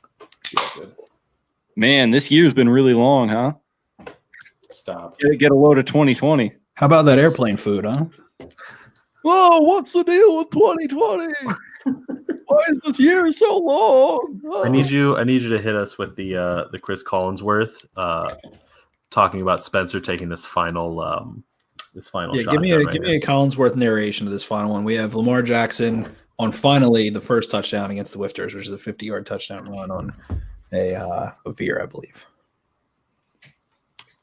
Man, this year's been really long, huh? Stop. Get a load of 2020. How about that airplane food, huh? Whoa, what's the deal with 2020? Why is this year so long? Oh. I need you to hit us with the Chris Collinsworth talking about Spencer taking this final shot. Give me a Collinsworth narration of this final one. We have Lamar Jackson on finally the first touchdown against the Whifters, which is a 50-yard touchdown run on a veer, I believe.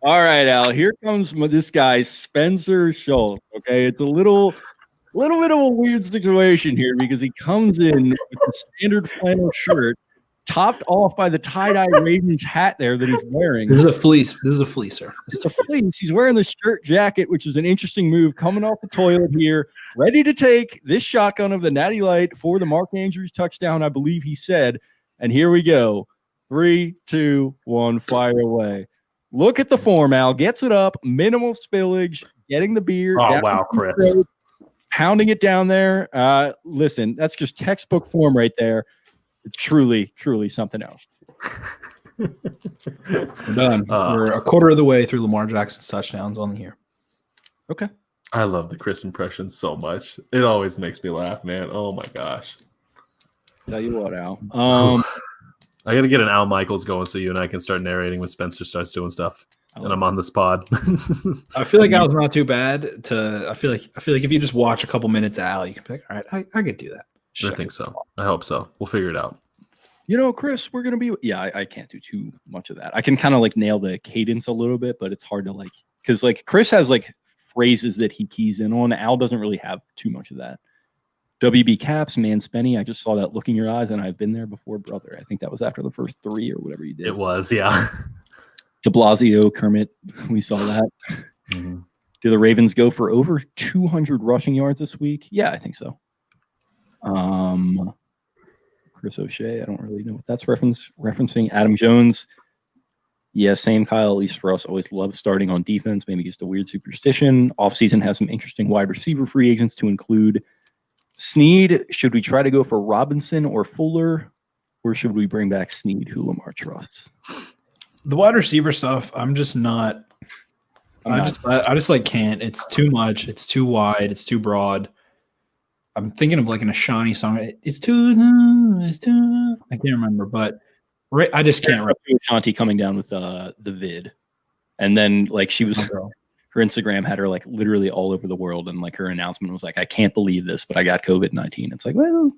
All right, Al. Here comes this guy, Spencer Schultz. Okay, it's a little bit of a weird situation here because he comes in with the standard flannel shirt, topped off by the tie-dye Ravens hat there that he's wearing. This is a fleece. This is a fleecer. It's a fleece. He's wearing the shirt jacket, which is an interesting move, coming off the toilet here, ready to take this shotgun of the Natty Light for the Mark Andrews touchdown, I believe he said. And here we go. 3, 2, 1, fire away. Look at the form, Al. Gets it up, minimal spillage, getting the beer. Oh, wow, Chris. Throat, pounding it down there. Listen, that's just textbook form right there. It's truly, truly something else. We're done. We're a quarter of the way through Lamar Jackson's touchdowns on the year. Okay. I love the Chris impression so much. It always makes me laugh, man. Oh, my gosh. Tell you what, Al. I got to get an Al Michaels going so you and I can start narrating when Spencer starts doing stuff, and I'm on this pod. I feel like Al's not too bad. I feel like if you just watch a couple minutes of Al, you can be like, all right, I could do that. I think so. I hope so. We'll figure it out. You know, Chris, we're going to be – I can't do too much of that. I can kind of like nail the cadence a little bit, but it's hard to like – because like Chris has like phrases that he keys in on. Al doesn't really have too much of that. WB Caps, man, Spenny, I just saw that look in your eyes, and I've been there before, brother. I think that was after the first 3 or whatever you did. It was, yeah. De Blasio, Kermit, we saw that. Mm-hmm. Do the Ravens go for over 200 rushing yards this week? Yeah, I think so. Chris O'Shea, I don't really know what that's referencing. Adam Jones, yeah, same Kyle, at least for us, always love starting on defense, maybe just a weird superstition. Offseason has some interesting wide receiver free agents to include Snead. Should we try to go for Robinson or Fuller, or should we bring back Snead, who Lamar trusts? The wide receiver stuff, I'm just not. I just like can't. It's too much. It's too wide. It's too broad. I'm thinking of like an Ashani song. It's too. I can't remember, but I just can't. Ashanti coming down with the vid, and then like she was. Her Instagram had her like literally all over the world, and like her announcement was like, "I can't believe this, but I got COVID-19." It's like, well,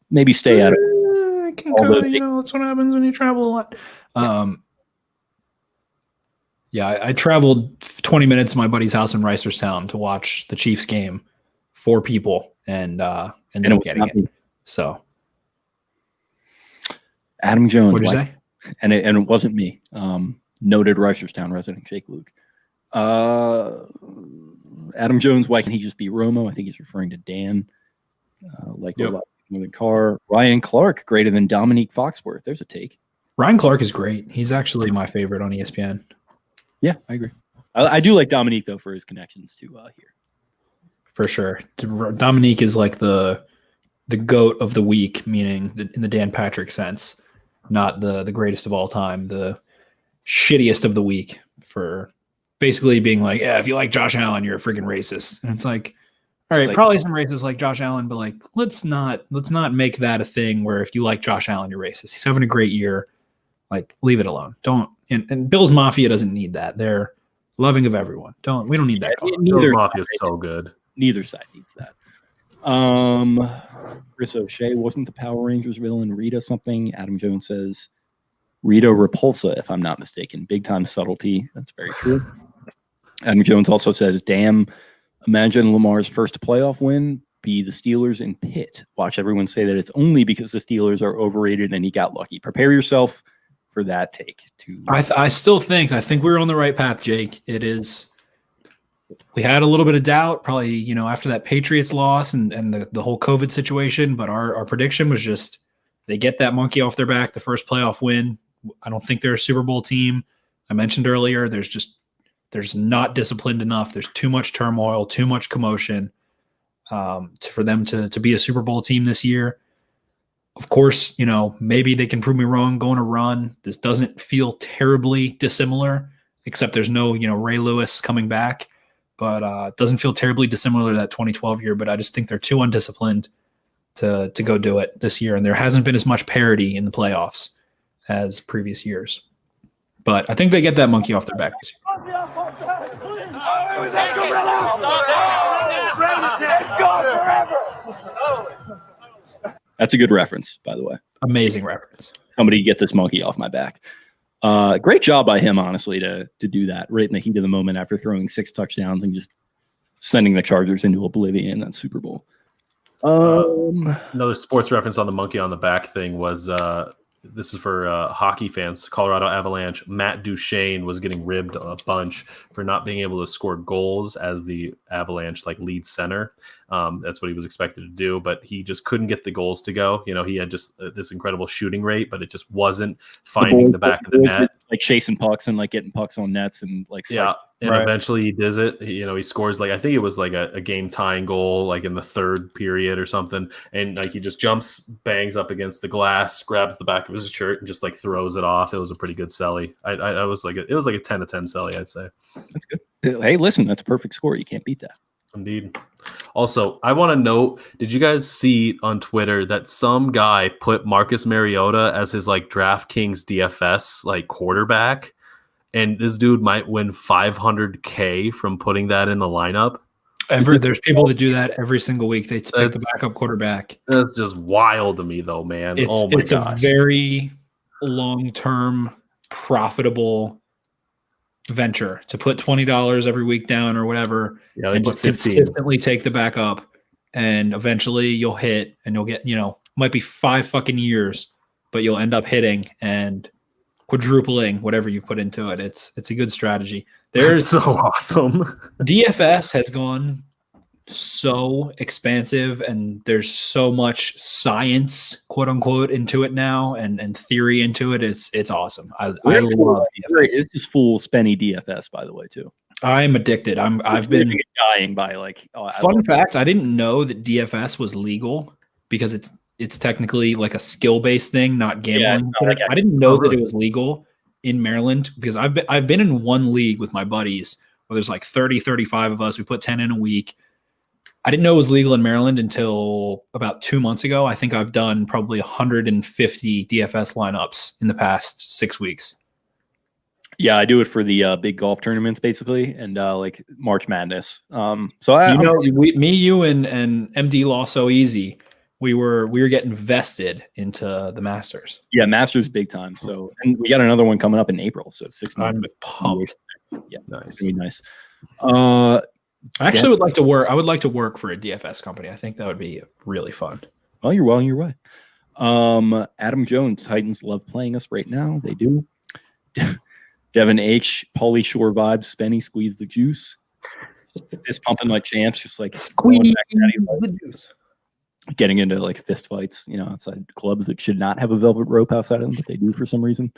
maybe stay out of it. That's what happens when you travel a lot. I traveled 20 minutes to my buddy's house in Reisterstown to watch the Chiefs game, 4 people, and ended up getting it. So, Adam Jones, what did you say? And it wasn't me. Noted Reisterstown resident Jake Luke. Adam Jones, why can't he just be Romo? I think he's referring to Dan. Northern Carr. Ryan Clark, greater than Dominique Foxworth. There's a take. Ryan Clark is great. He's actually my favorite on ESPN. Yeah, I agree. I do like Dominique, though, for his connections to here. For sure. Dominique is like the GOAT of the week, meaning in the Dan Patrick sense, not the greatest of all time, the shittiest of the week for basically being like, yeah, if you like Josh Allen, you're a freaking racist. And it's like, all right, probably some racists like Josh Allen, but like, let's not make that a thing where if you like Josh Allen, you're racist. He's having a great year. Like, leave it alone. Don't. And Bills Mafia doesn't need that. They're loving of everyone. We don't need that. Bills Mafia is so good. Neither side needs that. Chris O'Shea, wasn't the Power Rangers villain Rita something? Adam Jones says Rita Repulsa, if I'm not mistaken. Big time subtlety. That's very true. Adam Jones also says, damn, imagine Lamar's first playoff win be the Steelers in Pitt. Watch everyone say that it's only because the Steelers are overrated and he got lucky. Prepare yourself for that take. I think we're on the right path, Jake. It is. We had a little bit of doubt, probably, after that Patriots loss and the whole COVID situation, but our prediction was just they get that monkey off their back, the first playoff win. I don't think they're a Super Bowl team. I mentioned earlier, there's not disciplined enough. There's too much turmoil, too much commotion for them to be a Super Bowl team this year. Of course, maybe they can prove me wrong going a run. This doesn't feel terribly dissimilar, except there's no, Ray Lewis coming back. But it doesn't feel terribly dissimilar to that 2012 year. But I just think they're too undisciplined to go do it this year. And there hasn't been as much parity in the playoffs as previous years. But I think they get that monkey off their back this year. That's a good reference, by the way. Amazing reference. Somebody get this monkey off my back. Great job by him, honestly, to do that right in the heat of the moment after throwing 6 touchdowns and just sending the Chargers into oblivion in that Super Bowl. Another sports reference on the monkey on the back thing was this is for hockey fans. Colorado Avalanche. Matt Duchene was getting ribbed a bunch for not being able to score goals as the Avalanche lead center. That's what he was expected to do, but he just couldn't get the goals to go. He had just this incredible shooting rate, but it just wasn't finding the back of the net. Like chasing pucks and getting pucks on nets and eventually he does it. He scores I think it was a game tying goal in the third period or something, and he just jumps, bangs up against the glass, grabs the back of his shirt, and just throws it off. It was a pretty good celly. I was it was a 10 of 10 celly, I'd say. That's good. Hey, listen, that's a perfect score. You can't beat that. Indeed. Also, I want to note, did you guys see on Twitter that some guy put Marcus Mariota as his DraftKings DFS quarterback, and this dude might win $500K from putting that in the lineup? There's people that do that every single week. They pick the backup quarterback. That's just wild to me, though, man. It's a very long-term, profitable venture to put $20 every week down or whatever, and just consistently take the backup, and eventually you'll hit, and you'll get, might be 5 fucking years, but you'll end up hitting and quadrupling whatever you put into it. It's a good strategy. That's so awesome. DFS has gone so expansive, and there's so much science, quote unquote, into it now, and theory into it. It's awesome. I love DFS. This is full spenny DFS, by the way, too. I'm addicted. I've been dying by fun fact. I didn't know that DFS was legal because it's technically a skill-based thing, not gambling. Yeah, I didn't know that it was legal in Maryland because I've been in one league with my buddies where there's 30, 35 of us. We put 10 in a week. I didn't know it was legal in Maryland until about 2 months ago. I think I've done probably 150 DFS lineups in the past 6 weeks. Yeah, I do it for the big golf tournaments, basically, and March Madness. Me, you, and MD Law So Easy. We were getting vested into the Masters. Yeah, Masters big time. So, and we got another one coming up in April. So 6 months. I'm pumped. Yeah, nice. It's gonna be nice. I actually would like to work. I would like to work for a DFS company. I think that would be really fun. Well, you're well on your way. Adam Jones, Titans love playing us right now. They do. Devin H, Pauly Shore vibes, Spenny, squeeze the juice. Fist pumping like champs, just squeeze the juice. Getting into fist fights, outside clubs that should not have a velvet rope outside of them, but they do for some reason.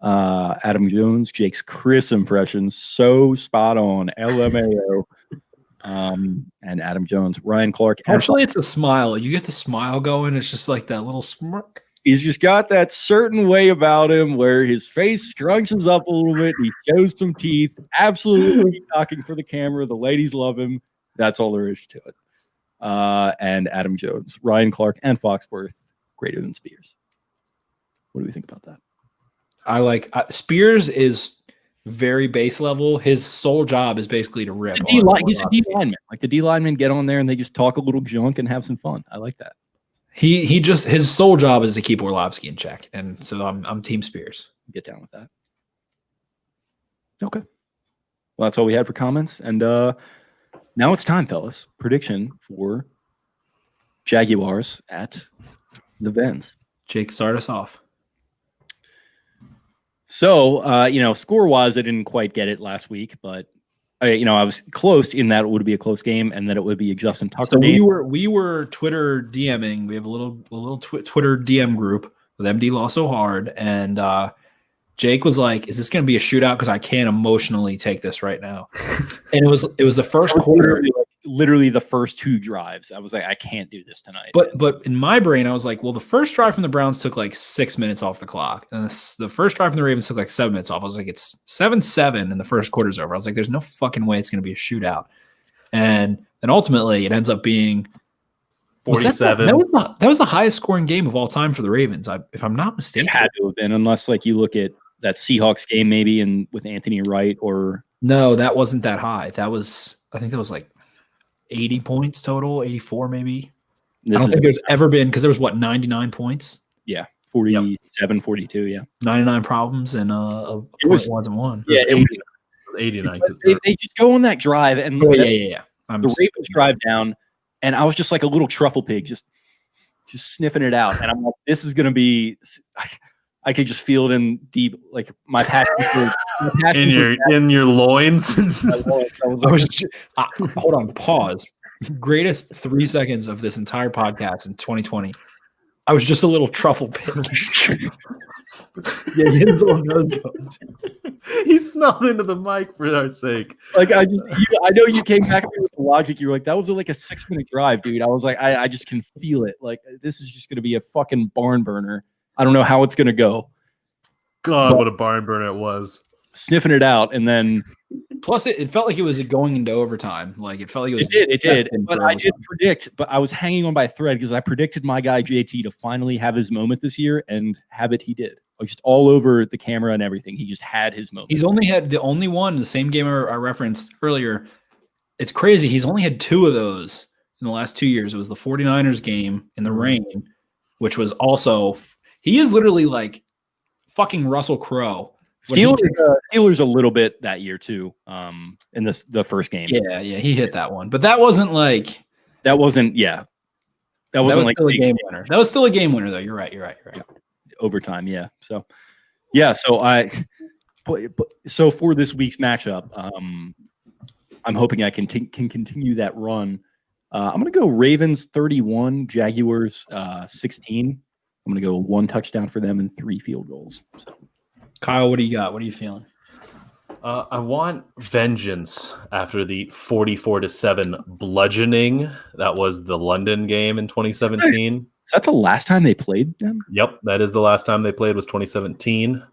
Adam Jones, Jake's Chris impressions, so spot on. LMAO. And Adam Jones, Ryan Clark. Actually, it's a smile. You get the smile going. It's just that little smirk. He's just got that certain way about him where his face scrunches up a little bit. He shows some teeth. Absolutely talking for the camera. The ladies love him. That's all there is to it. And Adam Jones, Ryan Clark, and Foxworth greater than Spears. What do we think about that? Spears is very base level. His sole job is basically to rip. He's a D lineman. Like the D linemen get on there and they just talk a little junk and have some fun. I like that. His sole job is to keep Orlovsky in check, and so I'm Team Spears. Get down with that. Okay. Well, that's all we had for comments, and now it's time, fellas. Prediction for Jaguars at the Vens. Jake, start us off. So, score-wise, I didn't quite get it last week, but I was close in that it would be a close game, and that it would be a Justin Tucker. So we were Twitter DMing. We have a little Twitter DM group with MD Law So Hard, and Jake was like, "Is this going to be a shootout? Because I can't emotionally take this right now." And it was the first quarter. Literally the first 2 drives. I was like, I can't do this tonight. But in my brain, I was like, well, the first drive from the Browns took like 6 minutes off the clock. And the first drive from the Ravens took like 7 minutes off. I was like, it's 7-7 and the first quarter's over. I was like, there's no fucking way it's going to be a shootout. And ultimately it ends up being 47. That was the highest scoring game of all time for the Ravens, if I'm not mistaken. It had to have been, unless like you look at that Seahawks game maybe and with Anthony Wright or. No, that wasn't that high. I think that was like 80 points total, 84 maybe. I don't think there's ever been, because there was 99 points? Yeah, 47, 42, yeah. 99 problems and a point wasn't one. Yeah, it was 89. They just go on that drive and the Ravens drive down, and I was just like a little truffle pig, just sniffing it out. And I'm like, this is going to be I could just feel it in deep, like my passion in your loins. Hold on, pause. Greatest 3 seconds of this entire podcast in 2020. I was just a little truffle pig. Yeah, his little nose going. He smelled into the mic for our sake. Like I know you came back to me with the logic. You were like, that was like a 6-minute drive, dude. I was like, I just can feel it. Like this is just going to be a fucking barn burner. I don't know how it's going to go. God, what a barn burner it was. Sniffing it out, and then... Plus, it felt like it was going into overtime. Like, it felt like it was... It did. But I did predict, but I was hanging on by a thread because I predicted my guy, JT, to finally have his moment this year, and have it he did. Just all over the camera and everything. He just had his moment. He's only had the only one, the same game I referenced earlier. It's crazy. He's only had 2 of those in the last 2 years. It was the 49ers game in the rain, which was also... He is literally like fucking Russell Crowe. Steelers a little bit that year too. In the first game. Yeah, he hit that one, but that wasn't like that wasn't like still a game winner. That was still a game winner though. You're right. Yeah. Overtime, yeah. So so for this week's matchup, I'm hoping I can continue that run. I'm gonna go Ravens 31, Jaguars 16. I'm going to go 1 touchdown for them and 3 field goals. So, Kyle, what do you got? What are you feeling? I want vengeance after the 44-7 bludgeoning. That was the London game in 2017. Is that the last time they played them? Yep, that is the last time they played was 2017.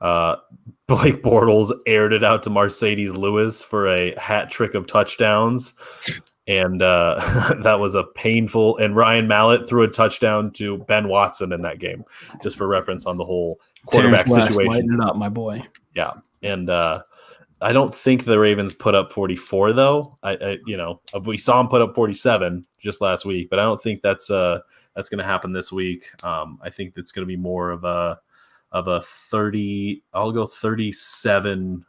Blake Bortles aired it out to Mercedes Lewis for a hat trick of touchdowns. And that was a painful. And Ryan Mallett threw a touchdown to Ben Watson in that game, just for reference on the whole quarterback situation. Lighten it up, my boy. Yeah, and I don't think the Ravens put up 44 though. We saw them put up 47 just last week, but I don't think that's going to happen this week. I think it's going to be more of a 30. I'll go 37.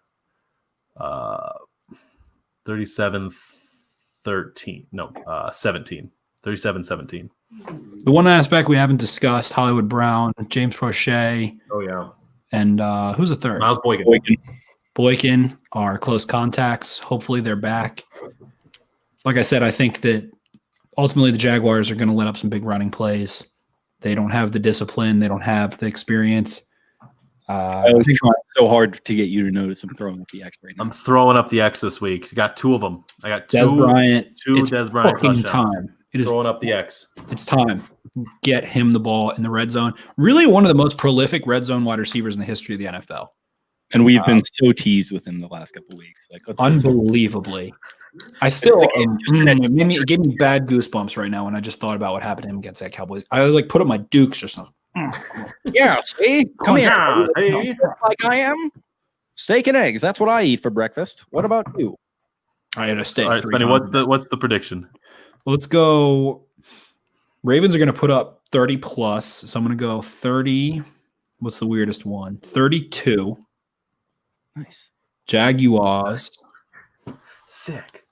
17. 37-17. The one aspect we haven't discussed, Hollywood Brown, James Prochet. Oh, yeah. And who's the third? Miles Boykin. Boykin are close contacts. Hopefully they're back. Like I said, I think that ultimately the Jaguars are going to let up some big running plays. They don't have the discipline. They don't have the experience. I was trying so hard to get you to notice I'm throwing up the X right now. I'm throwing up the X this week. Got 2 of them. I got 2 Dez Bryant. Dez Bryant touchdowns. Time. It is throwing up the X. It's time. Get him the ball in the red zone. Really one of the most prolific red zone wide receivers in the history of the NFL. And we've been so teased with him the last couple of weeks. Like unbelievably. I still it gave me bad goosebumps right now when I just thought about what happened to him against that Cowboys. I like put up my Dukes or something. Yeah, see? Come here. Yeah, hey. Like I am. Steak and eggs. That's what I eat for breakfast. What about you? I had a steak. All right, Spenny, what's the prediction? Let's go. Ravens are going to put up 30 plus. So I'm going to go 30. What's the weirdest one? 32. Nice. Jaguars. Sick.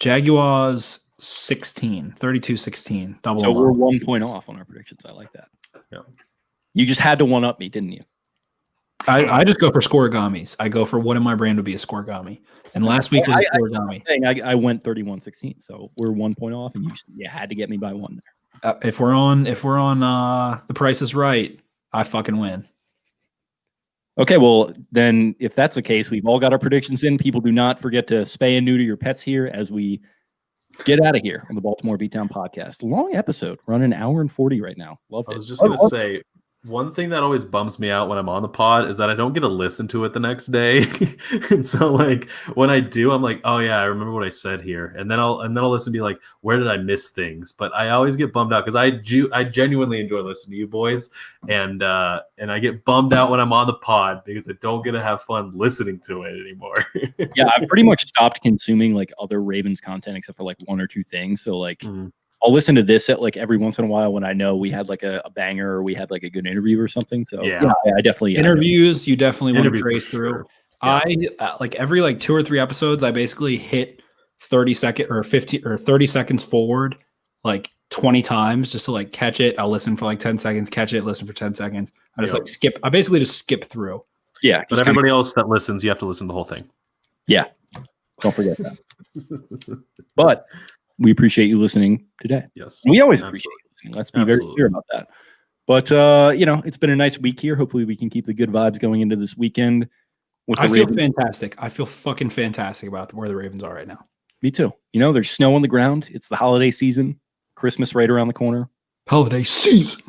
Jaguars 16. 32-16. Double. So we're 1 point off on our predictions. I like that. Yeah. You just had to one up me, didn't you? I just go for scoregamis. I go for what in my brain would be a scoregami. And last week was a scoregami. I went 31-16, so we're 1 point off, and you had to get me by one there. If we're on The Price is Right, I fucking win. Okay, well then, if that's the case, we've all got our predictions in. People, do not forget to spay and neuter your pets here as we get out of here on the Baltimore Beatdown podcast. Long episode, running an hour and 40 right now. Love it. I was just gonna say, one thing that always bums me out when I'm on the pod is that I don't get to listen to it the next day. And so like when I do, I'm like, oh yeah, I remember what I said here. And then I'll listen and be like, where did I miss things? But I always get bummed out because I genuinely enjoy listening to you boys. And I get bummed out when I'm on the pod because I don't get to have fun listening to it anymore. Yeah, I've pretty much stopped consuming like other Ravens content except for like one or two things. So like I'll listen to this at like every once in a while when I know we had like a banger or we had like a good interview or something. So yeah I definitely interviews. You definitely want to trace through. Sure. Yeah. I like every like 2 or 3 episodes, I basically hit 30 seconds forward like 20 times just to like catch it. I'll listen for like 10 seconds, catch it, listen for 10 seconds. I just like skip. I basically just skip through. Yeah. But everybody else that listens, you have to listen to the whole thing. Yeah. Don't forget that. But we appreciate you listening today. Yes. We always appreciate you listening. Let's be very clear about that. But, it's been a nice week here. Hopefully we can keep the good vibes going into this weekend. I feel fantastic. I feel fucking fantastic about where the Ravens are right now. Me too. There's snow on the ground. It's the holiday season. Christmas right around the corner. Holiday season.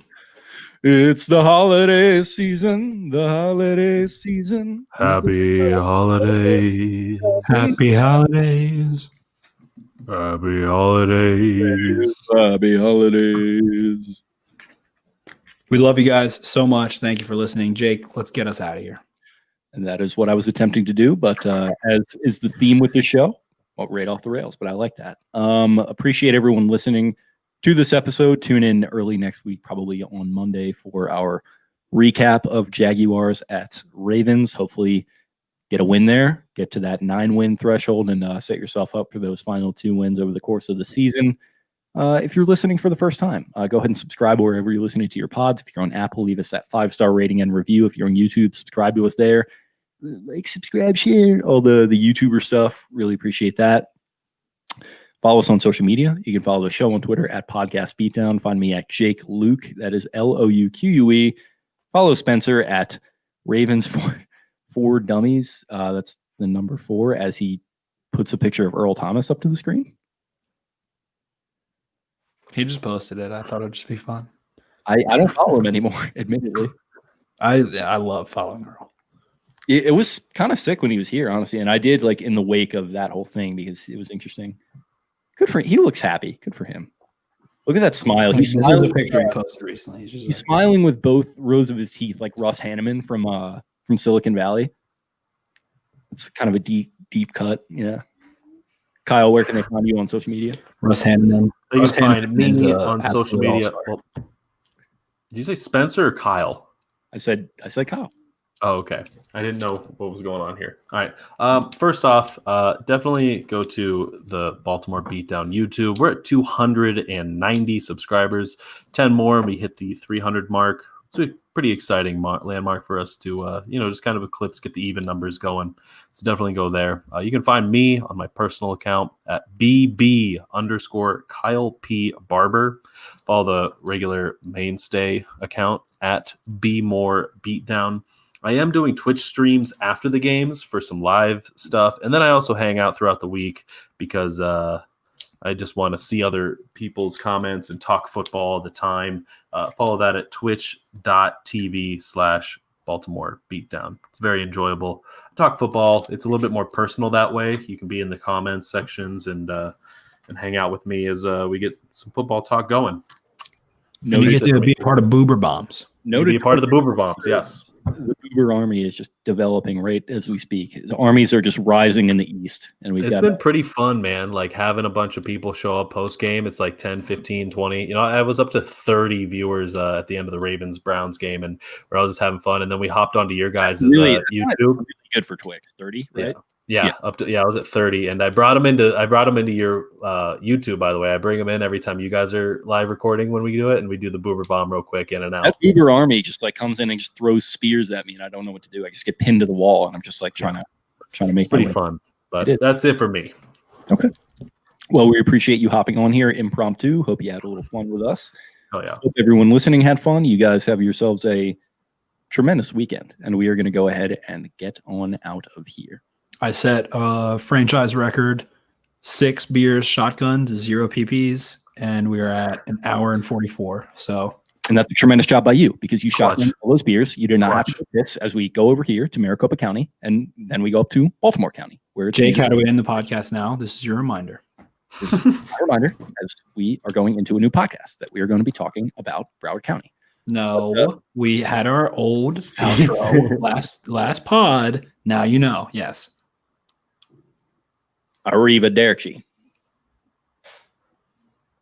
It's the holiday season. The holiday season. Happy holidays. Happy holidays. Happy holidays. Happy holidays. We love you guys so much. Thank you for listening. Jake, let's get us out of here. And that is what I was attempting to do, but as is the theme with this show, right off the rails, but I like that. Appreciate everyone listening to this episode. Tune in early next week, probably on Monday, for our recap of Jaguars at Ravens. Hopefully get a win there, get to that 9-win threshold, and set yourself up for those final 2 wins over the course of the season. If you're listening for the first time, go ahead and subscribe wherever you're listening to your pods. If you're on Apple, leave us that 5-star rating and review. If you're on YouTube, subscribe to us there. Like, subscribe, share, all the YouTuber stuff. Really appreciate that. Follow us on social media. You can follow the show on Twitter at Podcast Beatdown. Find me at Jake Luke. That is LOUQUE. Follow Spencer at Ravens for Dummies. That's the number 4, as he puts a picture of Earl Thomas up to the screen. He just posted it. I thought it'd just be fun. I don't follow him anymore, admittedly. I love following Earl. It was kind of sick when he was here, honestly. And I did like in the wake of that whole thing because it was interesting. Good for him. He looks happy. Good for him. Look at that smile. He's smiling. A picture he posted recently. He's smiling with both rows of his teeth, like Russ Hanneman from Silicon Valley. It's kind of a deep cut. Yeah. Kyle, where can they find you on social media? Russ Hanneman. You can find me on social media. Well, did you say Spencer or Kyle? I said Kyle. Oh, okay. I didn't know what was going on here. All right. First off, definitely go to the Baltimore Beatdown YouTube. We're at 290 subscribers. 10 more, and we hit the 300 mark. It's a pretty exciting landmark for us to, just kind of eclipse, get the even numbers going. So definitely go there. You can find me on my personal account at BB_Kyle P. Barber. Follow the regular mainstay account at BMore Beatdown. I am doing Twitch streams after the games for some live stuff. And then I also hang out throughout the week because I just want to see other people's comments and talk football all the time. Follow that at twitch.tv/Baltimore Beatdown. It's very enjoyable. Talk football. It's a little bit more personal that way. You can be in the comments sections and hang out with me as we get some football talk going. No, you get to be a part of Boober Bombs. No, be a part of the Boober Bombs. Yes. The Boober Army is just developing right as we speak. The armies are just rising in the East. And It's been pretty fun, man. Like having a bunch of people show up post game. It's like 10, 15, 20. You know, I was up to 30 viewers at the end of the Ravens-Browns game, and we're all just having fun. And then we hopped onto your guys' YouTube. Really good for Twix. 30, right? Yeah, I was at 30, and I brought him into your YouTube. By the way, I bring him in every time you guys are live recording when we do it, and we do the Boober Bomb real quick in and out. That Boober Army just like comes in and just throws spears at me, and I don't know what to do. I just get pinned to the wall, and I'm just like trying to make it pretty fun. But that's it for me. Okay. Well, we appreciate you hopping on here impromptu. Hope you had a little fun with us. Oh yeah. Hope everyone listening had fun. You guys have yourselves a tremendous weekend, and we are going to go ahead and get on out of here. I set a franchise record, 6 beers, shotgun, 0 PPs, and we are at an hour and 44. So, and that's a tremendous job by you because you shot all those beers. You did not have to do this as we go over here to Maricopa County, and then we go up to Baltimore County, where it's Jake, how do we end the podcast now? This is your reminder. This is my reminder as we are going into a new podcast that we are going to be talking about Broward County. No, we had our old outro last pod. Now you know. Yes. Arrivederci.